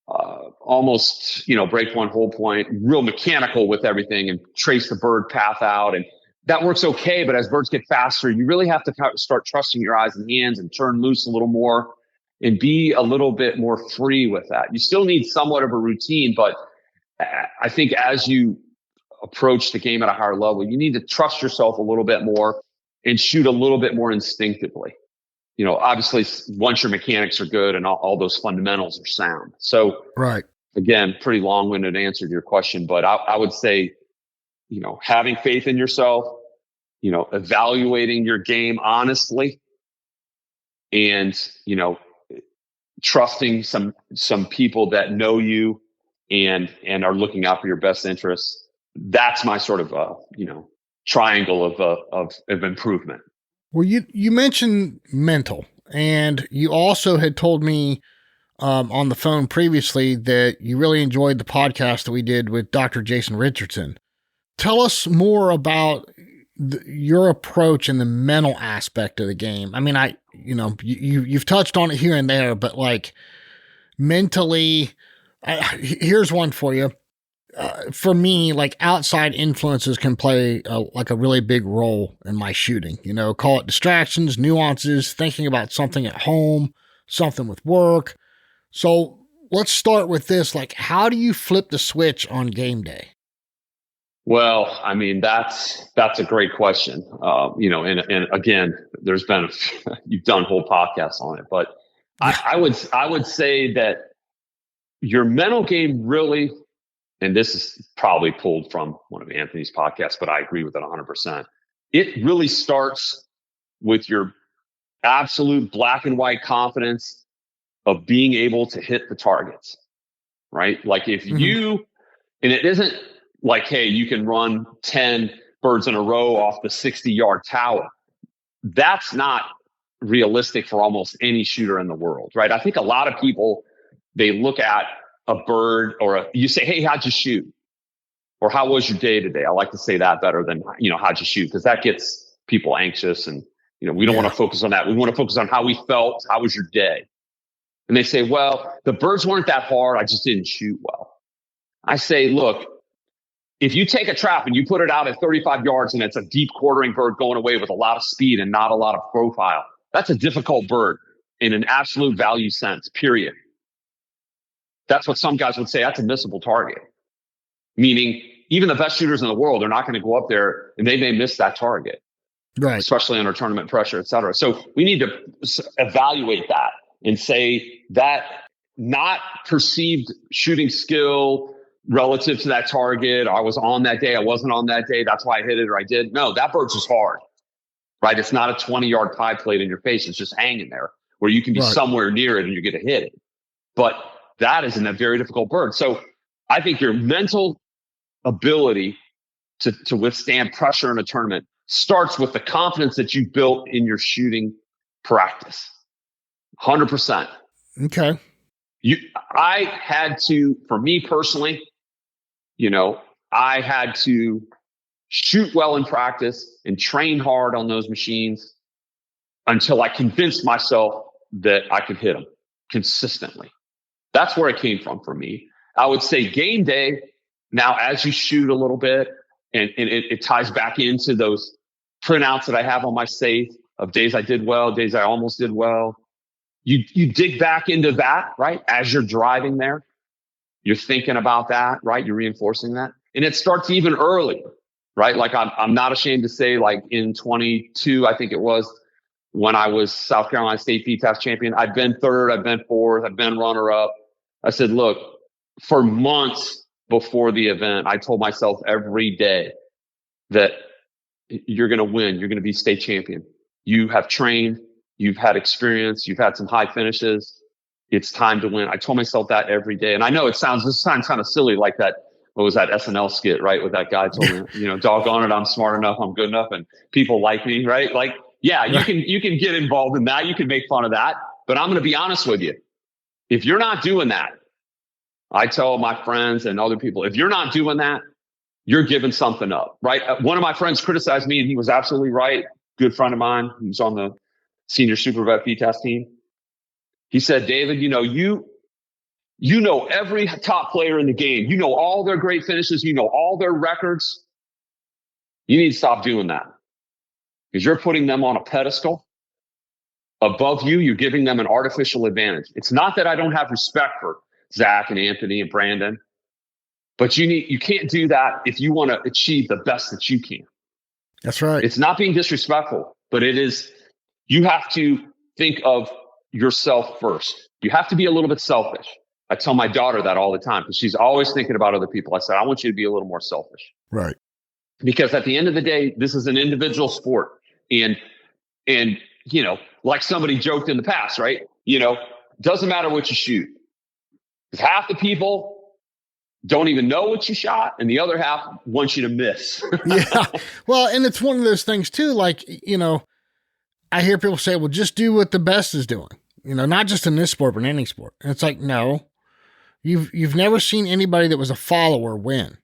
almost, break point, hold point, real mechanical with everything, and trace the bird path out. And that works okay. But as birds get faster, you really have to start trusting your eyes and hands and turn loose a little more and be a little bit more free with that. You still need somewhat of a routine, but I think as you approach the game at a higher level, you need to trust yourself a little bit more and shoot a little bit more instinctively. Obviously, once your mechanics are good and all those fundamentals are sound. So, right. Again, pretty long-winded answer to your question, but I would say, having faith in yourself, evaluating your game honestly, and, trusting some people that know you and are looking out for your best interests. That's my sort of, triangle of improvement. Well, you mentioned mental, and you also had told me on the phone previously that you really enjoyed the podcast that we did with Dr. Jason Richardson. Tell us more about your approach in the mental aspect of the game. I mean, you've touched on it here and there, but like mentally, here's one for you. For me, like outside influences can play a really big role in my shooting, call it distractions, nuances, thinking about something at home, something with work. So let's start with this. Like, how do you flip the switch on game day? Well, I mean, that's a great question. And again, there's been, you've done whole podcasts on it, but I would say that your mental game really, and this is probably pulled from one of Anthony's podcasts, but I agree with it 100%. It really starts with your absolute black and white confidence of being able to hit the targets, right? Like if you, and it isn't like, hey, you can run 10 birds in a row off the 60-yard tower. That's not realistic for almost any shooter in the world, right? I think a lot of people, they look at a bird you say, hey, how'd you shoot? Or how was your day today? I like to say that better than, how'd you shoot? Because that gets people anxious, and, we don't want to focus on that. We want to focus on how we felt. How was your day? And they say, well, the birds weren't that hard. I just didn't shoot well. I say, look, if you take a trap and you put it out at 35 yards and it's a deep quartering bird going away with a lot of speed and not a lot of profile, that's a difficult bird in an absolute value sense, period. That's what some guys would say. That's a missable target. Meaning, even the best shooters in the world are not going to go up there and they may miss that target. Right. Especially under tournament pressure, et cetera. So we need to evaluate that and say that not perceived shooting skill relative to that target. I was on that day. I wasn't on that day. That's why I hit it or I did. No, that bird's just hard, right? It's not a 20-yard pie plate in your face. It's just hanging there where you can be somewhere near it and you're going to hit it. But that isn't a very difficult bird. So I think your mental ability to withstand pressure in a tournament starts with the confidence that you built in your shooting practice. 100%. Okay. I had to, for me personally, I had to shoot well in practice and train hard on those machines until I convinced myself that I could hit them consistently. That's where it came from for me. I would say game day, now as you shoot a little bit, and it ties back into those printouts that I have on my safe of days I did well, days I almost did well. You dig back into that, right? As you're driving there, you're thinking about that, right? You're reinforcing that. And it starts even early, right? Like I'm not ashamed to say, like in 22, I think it was, when I was South Carolina State FITASC champion, I've been third, I've been fourth, I've been runner up. I said, look, for months before the event, I told myself every day that you're going to win. You're going to be state champion. You have trained, you've had experience, you've had some high finishes. It's time to win. I told myself that every day. And I know this sounds kind of silly, like that. What was that SNL skit, right? With that guy told me, doggone it, I'm smart enough, I'm good enough, and people like me, right? Like, yeah, you can get involved in that. You can make fun of that. But I'm going to be honest with you. If you're not doing that, I tell my friends and other people, if you're not doing that, you're giving something up, right? One of my friends criticized me, and he was absolutely right. Good friend of mine who's on the senior super vet FITASC team. He said, David, you know every top player in the game. You know all their great finishes. You know all their records. You need to stop doing that, because you're putting them on a pedestal above you. You're giving them an artificial advantage. It's not that I don't have respect for Zach and Anthony and Brandon, but you can't do that if you want to achieve the best that you can. That's right. It's not being disrespectful, but it is, you have to think of yourself first. You have to be a little bit selfish. I tell my daughter that all the time, because she's always thinking about other people. I said, I want you to be a little more selfish. Right. Because at the end of the day, this is an individual sport. And like somebody joked in the past, right? Doesn't matter what you shoot. Because half the people don't even know what you shot, and the other half want you to miss. Yeah. Well, and it's one of those things too, like, I hear people say, well, just do what the best is doing, not just in this sport, but in any sport. And it's like, no, you've never seen anybody that was a follower win,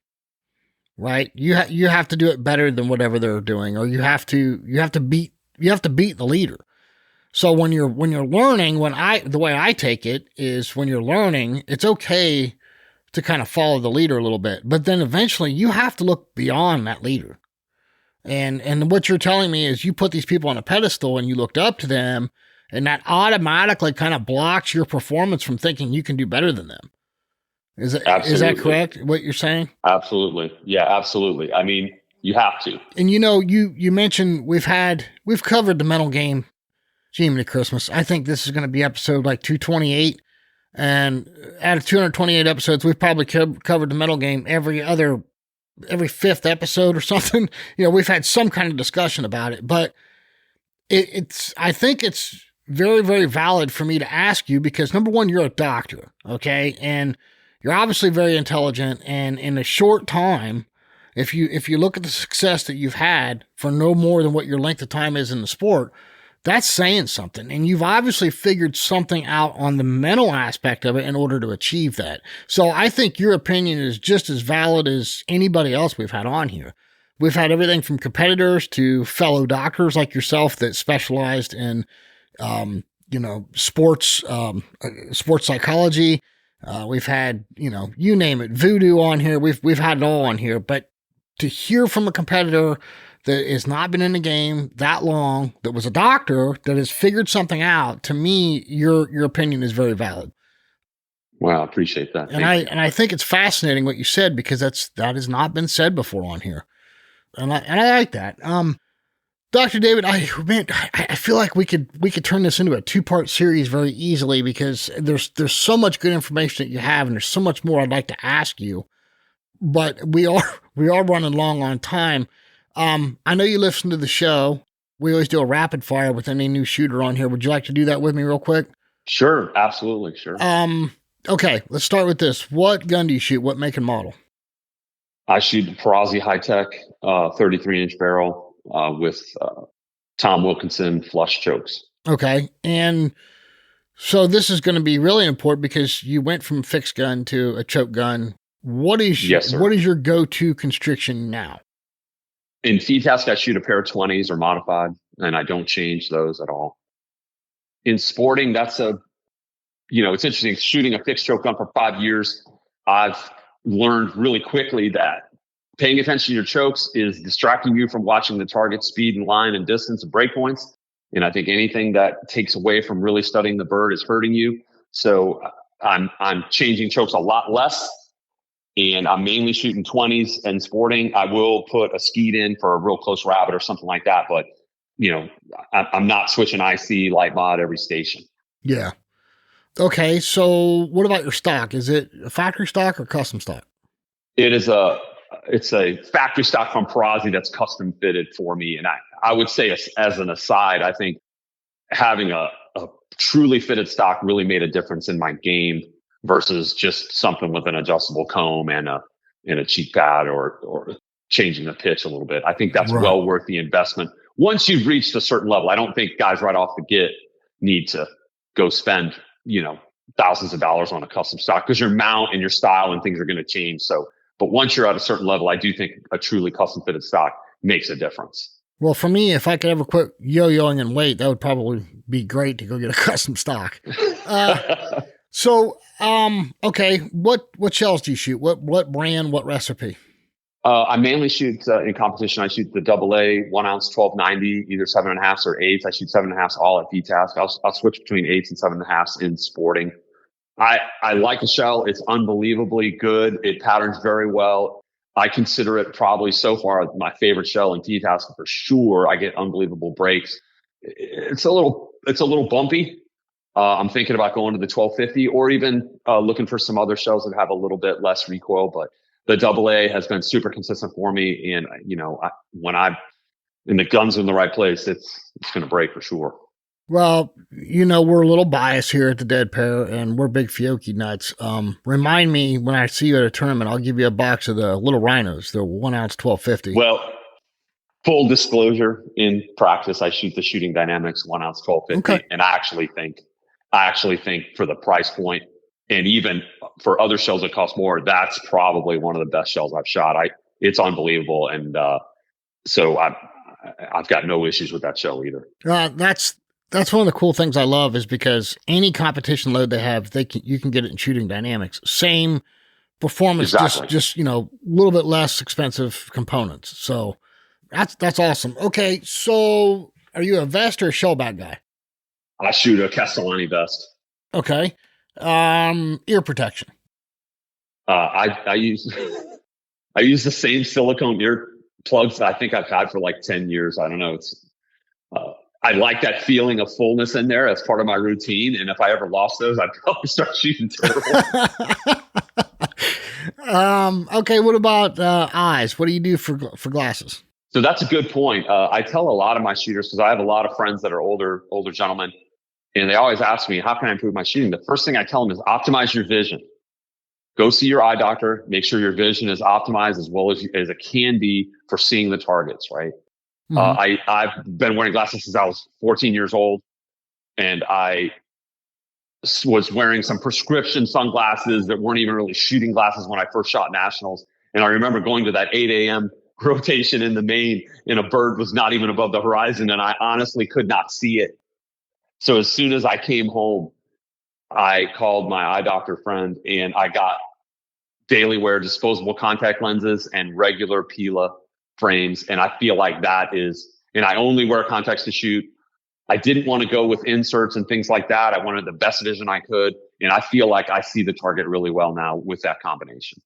right? You have to do it better than whatever they're doing, or you have to beat the leader. So when you're learning, the way I take it is, when you're learning, it's okay to kind of follow the leader a little bit, but then eventually you have to look beyond that leader. And what you're telling me is, you put these people on a pedestal and you looked up to them, and that automatically kind of blocks your performance from thinking you can do better than them. Is that correct, what you're saying? Absolutely. Yeah, absolutely. I mean, you have to. And you mentioned we've covered the mental game. Jiminy Christmas. I think this is going to be episode like 228. And out of 228 episodes, we've probably covered the mental game every fifth episode or something. We've had some kind of discussion about it, but I think it's very, very valid for me to ask you, because number one, you're a doctor. Okay. And you're obviously very intelligent, and in a short time, if you look at the success that you've had for no more than what your length of time is in the sport, that's saying something. And you've obviously figured something out on the mental aspect of it in order to achieve that. So I think your opinion is just as valid as anybody else we've had on here. We've had everything from competitors to fellow doctors like yourself that specialized in, sports psychology. We've had, you name it, voodoo on here. We've had it all on here. But to hear from a competitor that has not been in the game that long, that was a doctor, that has figured something out, to me, your opinion is very valid. Wow, I appreciate that. And I think it's fascinating what you said, because that has not been said before on here. And I like that. Dr. David, I feel like we could turn this into a 2-part series very easily, because there's so much good information that you have, and there's so much more I'd like to ask you, but we are running long on time. I know you listen to the show. We always do a rapid fire with any new shooter on here. Would you like to do that with me real quick? Sure. Absolutely. Sure. Okay. Let's start with this. What gun do you shoot? What make and model? I shoot the Parazzi High-Tech 33-inch barrel with Tom Wilkinson flush chokes. Okay. And so this is going to be really important, because you went from a fixed gun to a choke gun. What is your go-to constriction now? In FITASC, I shoot a pair of 20s or modified, and I don't change those at all. In sporting, it's interesting. Shooting a fixed stroke gun for 5 years, I've learned really quickly that paying attention to your chokes is distracting you from watching the target speed and line and distance and breakpoints. And I think anything that takes away from really studying the bird is hurting you. So I'm changing chokes a lot less, and I'm mainly shooting 20s and sporting. I will put a skeet in for a real close rabbit or something like that, but I'm not switching IC light mod every station. Yeah. Okay. So what about your stock? Is it a factory stock or custom stock? It's a factory stock from Parazzi that's custom fitted for me. And I would say, as an aside, I think having a truly fitted stock really made a difference in my game versus just something with an adjustable comb and a cheek pad or changing the pitch a little bit. I think that's well worth the investment. Once you've reached a certain level, I don't think guys right off the get need to go spend, thousands of dollars on a custom stock, because your mount and your style and things are going to change. So, but once you're at a certain level, I do think a truly custom fitted stock makes a difference. Well, for me, if I could ever quit yo-yoing in weight, that would probably be great to go get a custom stock. Okay. What shells do you shoot? What brand, what recipe? I mainly shoot in competition. I shoot the AA 1 ounce 1290, either 7.5s or 8s. I shoot 7.5s all at FITASC. I'll switch between 8s and 7.5s in sporting. I like the shell. It's unbelievably good. It patterns very well. I consider it probably so far my favorite shell in FITASC for sure. I get unbelievable breaks. It's a little bumpy. I'm thinking about going to the 1250 or even looking for some other shells that have a little bit less recoil, but the AA has been super consistent for me. And, when the gun's in the right place, it's going to break for sure. Well, we're a little biased here at the Dead Pair, and we're big Fiocchi nuts. Remind me when I see you at a tournament, I'll give you a box of the little rhinos, the 1 ounce 1250. Well, full disclosure, in practice, I shoot the Shooting Dynamics 1 ounce 1250. Okay. And I actually think for the price point, and even for other shells that cost more, that's probably one of the best shells I've shot. It's unbelievable. And so I've got no issues with that shell either. That's one of the cool things I love, is because any competition load they have, you can get it in Shooting Dynamics. Same performance, exactly. just a little bit less expensive components. So that's awesome. Okay, so are you a vest or a shell bag guy? I shoot a Castellani vest. Okay. Ear protection. I use the same silicone ear plugs that I think I've had for like 10 years. I don't know. I like that feeling of fullness in there as part of my routine. And if I ever lost those, I'd probably start shooting terrible. Okay. What about eyes? What do you do for glasses? So that's a good point. I tell a lot of my shooters, because I have a lot of friends that are older gentlemen, and they always ask me, how can I improve my shooting? The first thing I tell them is optimize your vision. Go see your eye doctor. Make sure your vision is optimized as well as it can be for seeing the targets, right? Mm-hmm. I've been wearing glasses since I was 14 years old, and I was wearing some prescription sunglasses that weren't even really shooting glasses when I first shot nationals. And I remember going to that 8 a.m. rotation in the main, and a bird was not even above the horizon, and I honestly could not see it. So as soon as I came home, I called my eye doctor friend, and I got daily wear disposable contact lenses and regular Pila frames. And I feel like and I only wear contacts to shoot. I didn't want to go with inserts and things like that. I wanted the best vision I could. And I feel like I see the target really well now with that combination.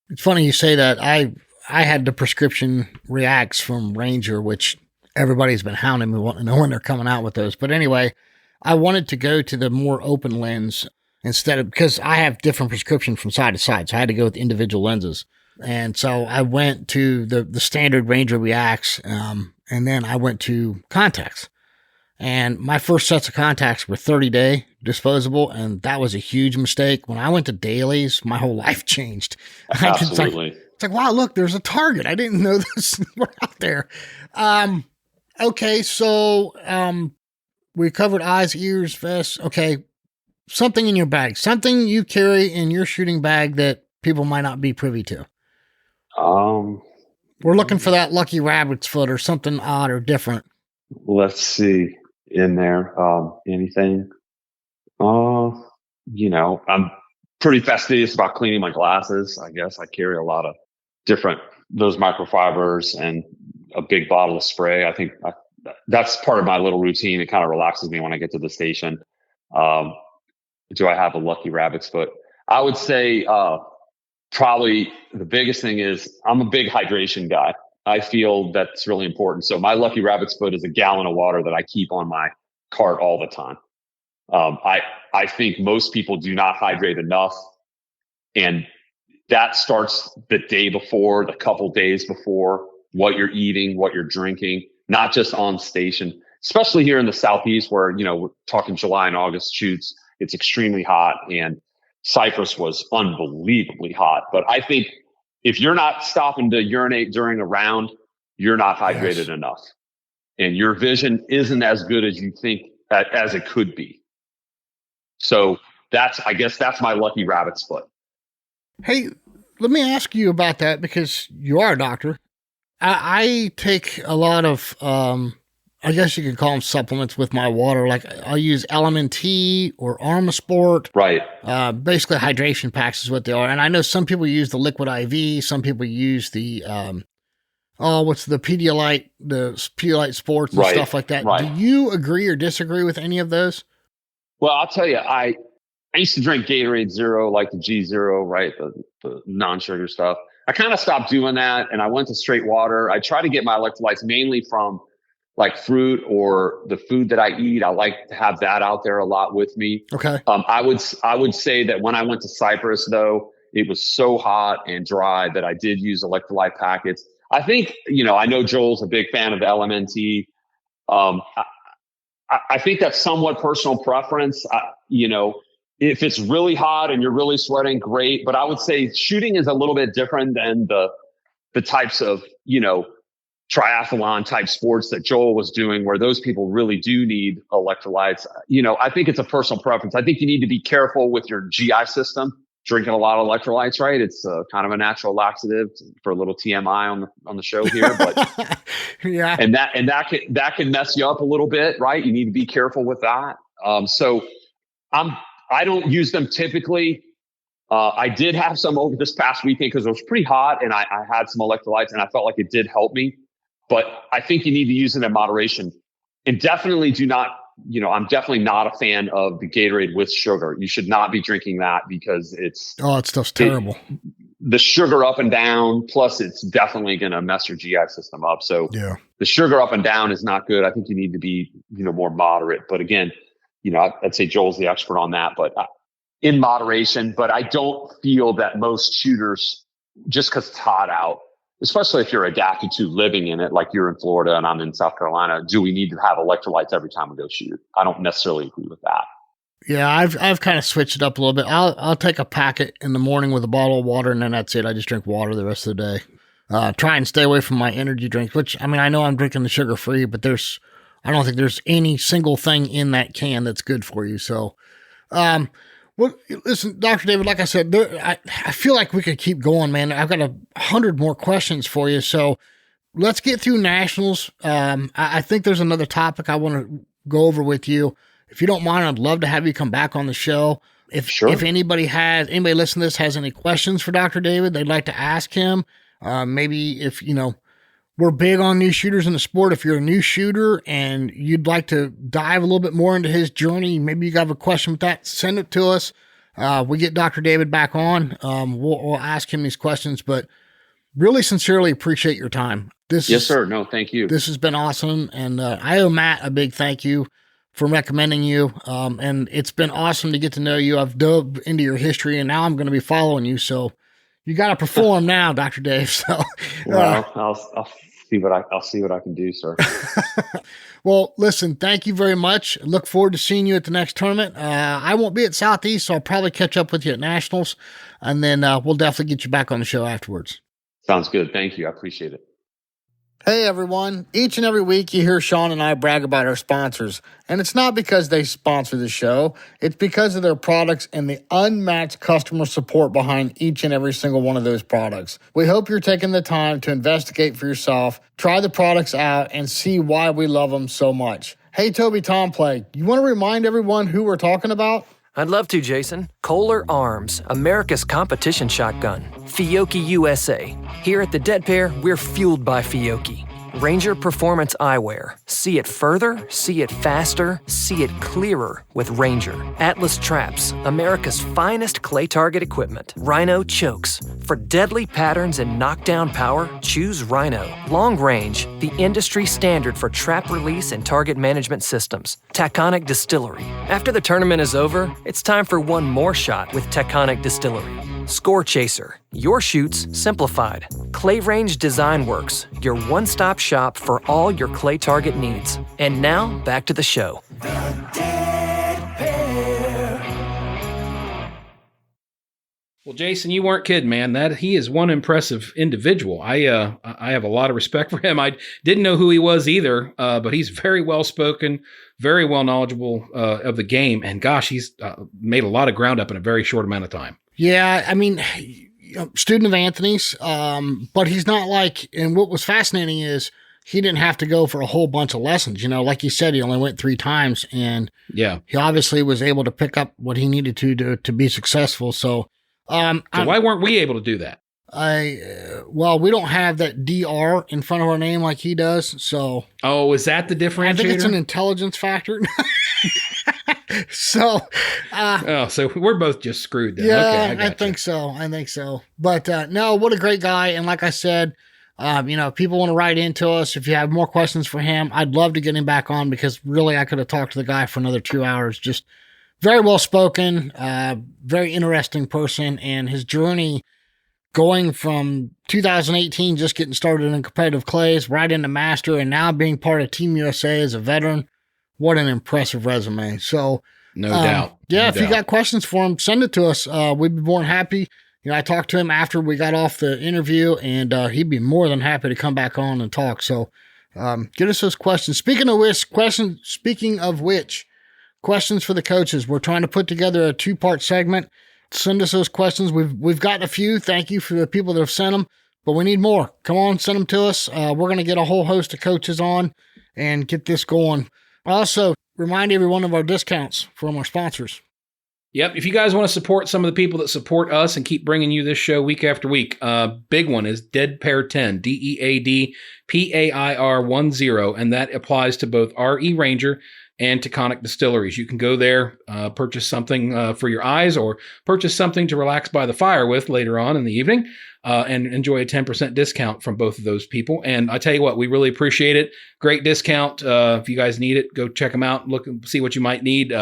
It's funny you say that. I had the prescription Reacts from Ranger, which everybody's been hounding me, wanting to know when they're coming out with those. But anyway, I wanted to go to the more open lens because I have different prescription from side to side. So I had to go with individual lenses. And so I went to the standard Ranger Reacts, and then I went to contacts. And my first sets of contacts were 30-day disposable, and that was a huge mistake. When I went to dailies, my whole life changed. Absolutely. It's like, wow, look, there's a target. I didn't know this were out there. Okay, so we covered eyes, ears, vests. Okay, something in your bag, something you carry in your shooting bag that people might not be privy to. We're looking for that lucky rabbit's foot or something odd or different. Let's see in there. Anything? I'm pretty fastidious about cleaning my glasses. I guess I carry a lot of different, those microfibers and a big bottle of spray. I think that's part of my little routine. It kind of relaxes me when I get to the station. Do I have a lucky rabbit's foot? I would say, probably the biggest thing is I'm a big hydration guy. I feel that's really important. So my lucky rabbit's foot is a gallon of water that I keep on my cart all the time. I think most people do not hydrate enough, and that starts the day before, the couple days before, what you're eating, what you're drinking, not just on station, especially here in the Southeast where, we're talking July and August shoots. It's extremely hot, and Cypress was unbelievably hot. But I think if you're not stopping to urinate during a round, you're not hydrated enough, and your vision isn't as good as you think as it could be. So I guess that's my lucky rabbit's foot. Hey, let me ask you about that because you are a doctor. I take a lot of, I guess you could call them supplements with my water. Like I'll use LMNT or Armasport. Right. Basically hydration packs is what they are. And I know some people use the liquid IV. Some people use the, what's the Pedialyte Sports and stuff like that. Right. Do you agree or disagree with any of those? Well, I'll tell you, I used to drink Gatorade Zero, like the G0, right? The non-sugar stuff. I kind of stopped doing that, and I went to straight water. I try to get my electrolytes mainly from like fruit or the food that I eat. I like to have that out there a lot with me. Okay. I would say that when I went to Cyprus, though, it was so hot and dry that I did use electrolyte packets. I think, I know Joel's a big fan of the LMNT. I think that's somewhat personal preference. If it's really hot and you're really sweating, great. But I would say shooting is a little bit different than the types of, triathlon type sports that Joel was doing, where those people really do need electrolytes. I think it's a personal preference. I think you need to be careful with your GI system, drinking a lot of electrolytes, right? It's kind of a natural laxative for a little TMI on the show here, but yeah. And that can mess you up a little bit, right? You need to be careful with that. So I don't use them typically. I did have some over this past weekend because it was pretty hot, and I had some electrolytes, and I felt like it did help me. But I think you need to use it in moderation, and definitely do not. I'm definitely not a fan of the Gatorade with sugar. You should not be drinking that because that stuff's terrible. The sugar up and down, plus it's definitely going to mess your GI system up. So the sugar up and down is not good. I think you need to be, more moderate. But again, I'd say Joel's the expert on that, but in moderation. But I don't feel that most shooters, just because it's hot out, especially if you're adapted to living in it, like you're in Florida and I'm in South Carolina, do we need to have electrolytes every time we go shoot? I don't necessarily agree with that. Yeah, I've kind of switched it up a little bit. I'll take a packet in the morning with a bottle of water, and then that's it. I just drink water the rest of the day. Try and stay away from my energy drinks, which, I know I'm drinking the sugar-free, but I don't think there's any single thing in that can that's good for you. So, well, listen, Dr. David, like I said, I feel like we could keep going, man. I've got 100 more questions for you. So let's get through nationals. I think there's another topic I want to go over with you. If you don't mind, I'd love to have you come back on the show. If anybody listening to this has any questions for Dr. David, they'd like to ask him. Maybe if, we're big on new shooters in the sport. If you're a new shooter and you'd like to dive a little bit more into his journey, maybe you have a question with that, send it to us. We get Dr. David back on. We'll ask him these questions, but really sincerely appreciate your time. Yes, sir. No, thank you. This has been awesome. And I owe Matt a big thank you for recommending you. And it's been awesome to get to know you. I've dove into your history, and now I'm going to be following you. So you got to perform now, Dr. Dave. So, well, I'll see what I can do, sir. Well, listen, thank you very much. Look forward to seeing you at the next tournament. I won't be at Southeast, so I'll probably catch up with you at Nationals, and then we'll definitely get you back on the show afterwards. Sounds good. Thank you. I appreciate it. Hey everyone, each and every week you hear Sean and I brag about our sponsors, and it's not because they sponsor the show, it's because of their products and the unmatched customer support behind each and every single one of those products. We hope you're taking the time to investigate for yourself, try the products out, and see why we love them so much. Hey Toby Tomplay, you want to remind everyone who we're talking about? I'd love to, Jason. Kolar Arms, America's competition shotgun. Fiocchi USA. Here at the Dead Pair, we're fueled by Fiocchi. Ranger Performance Eyewear. See it further, see it faster, see it clearer with Ranger. Atlas Traps, America's finest clay target equipment. Rhino Chokes. For deadly patterns and knockdown power, choose Rhino. Long Range, the industry standard for trap release and target management systems. Taconic Distillery. After the tournament is over, it's time for one more shot with Taconic Distillery. Score Chaser, your shoots simplified. Clay Range Design Works, your one-stop shop for all your clay target needs. And now, back to the show. Well, Jason, you weren't kidding, man. He is one impressive individual. I have a lot of respect for him. I didn't know who he was either, but he's very well spoken, very well knowledgeable of the game, and gosh, he's made a lot of ground up in a very short amount of time. Yeah, I mean, student of Anthony's, but he's not like, and what was fascinating is he didn't have to go for a whole bunch of lessons. You know, like you said, he only went 3 times, and yeah, he obviously was able to pick up what he needed to be successful. So why weren't we able to do that? Well, we don't have that DR in front of our name like he does. So, is that the differentiator? I think it's an intelligence factor. So we're both just screwed then. Yeah, okay, I think so. But no, what a great guy. And like I said, people want to write into us. If you have more questions for him, I'd love to get him back on, because really I could have talked to the guy for another 2 hours. Just very well spoken, very interesting person, and his journey going from 2018, just getting started in competitive clays, right into master, and now being part of Team USA as a veteran. What an impressive resume. So, no doubt. Yeah, if you got questions for him, send it to us. We'd be more than happy. You know, I talked to him after we got off the interview, and he'd be more than happy to come back on and talk. So, get us those questions. Speaking of which, questions for the coaches. We're trying to put together a 2-part segment. Send us those questions. We've gotten a few. Thank you for the people that have sent them, but we need more. Come on, send them to us. We're going to get a whole host of coaches on and get this going. Also, remind everyone of our discounts from our sponsors. Yep. If you guys want to support some of the people that support us and keep bringing you this show week after week, big one is Dead Pair 10, DEADPAIR 10, and that applies to both RE Ranger and Taconic Distilleries. You can go there, purchase something for your eyes, or purchase something to relax by the fire with later on in the evening, and enjoy a 10% discount from both of those people. And I tell you what, we really appreciate it. Great discount. If you guys need it, go check them out. Look and see what you might need.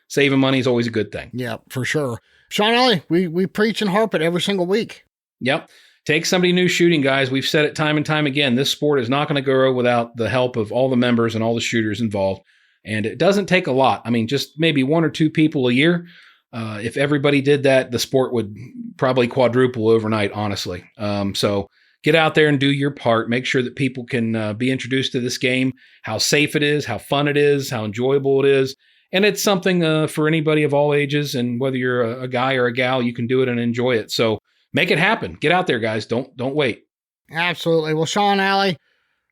Saving money is always a good thing. Yeah, for sure. Sean Ellie, we preach and harp it every single week. Yep. Take somebody new shooting, guys. We've said it time and time again. This sport is not going to grow without the help of all the members and all the shooters involved. And it doesn't take a lot. I mean, just maybe 1 or 2 people a year. If everybody did that, the sport would probably quadruple overnight, honestly. So get out there and do your part. Make sure that people can be introduced to this game, how safe it is, how fun it is, how enjoyable it is. And it's something for anybody of all ages. And whether you're a guy or a gal, you can do it and enjoy it. So make it happen. Get out there, guys. Don't wait. Absolutely. Well, Sean Alley,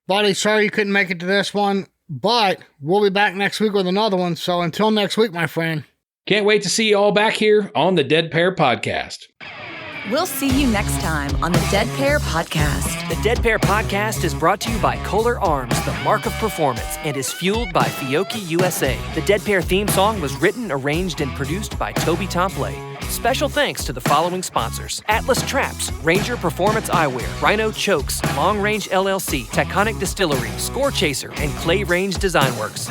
buddy, sorry you couldn't make it to this one, but we'll be back next week with another one. So until next week, my friend. Can't wait to see you all back here on the Dead Pair Podcast. We'll see you next time on the Dead Pair Podcast. The Dead Pair Podcast is brought to you by Kolar Arms, the mark of performance, and is fueled by Fiocchi USA. The Dead Pair theme song was written, arranged, and produced by Toby Tomplay. Special thanks to the following sponsors: Atlas Traps, Ranger Performance Eyewear, Rhino Chokes, Long Range LLC, Taconic Distillery, Score Chaser, and Clay Range Design Works.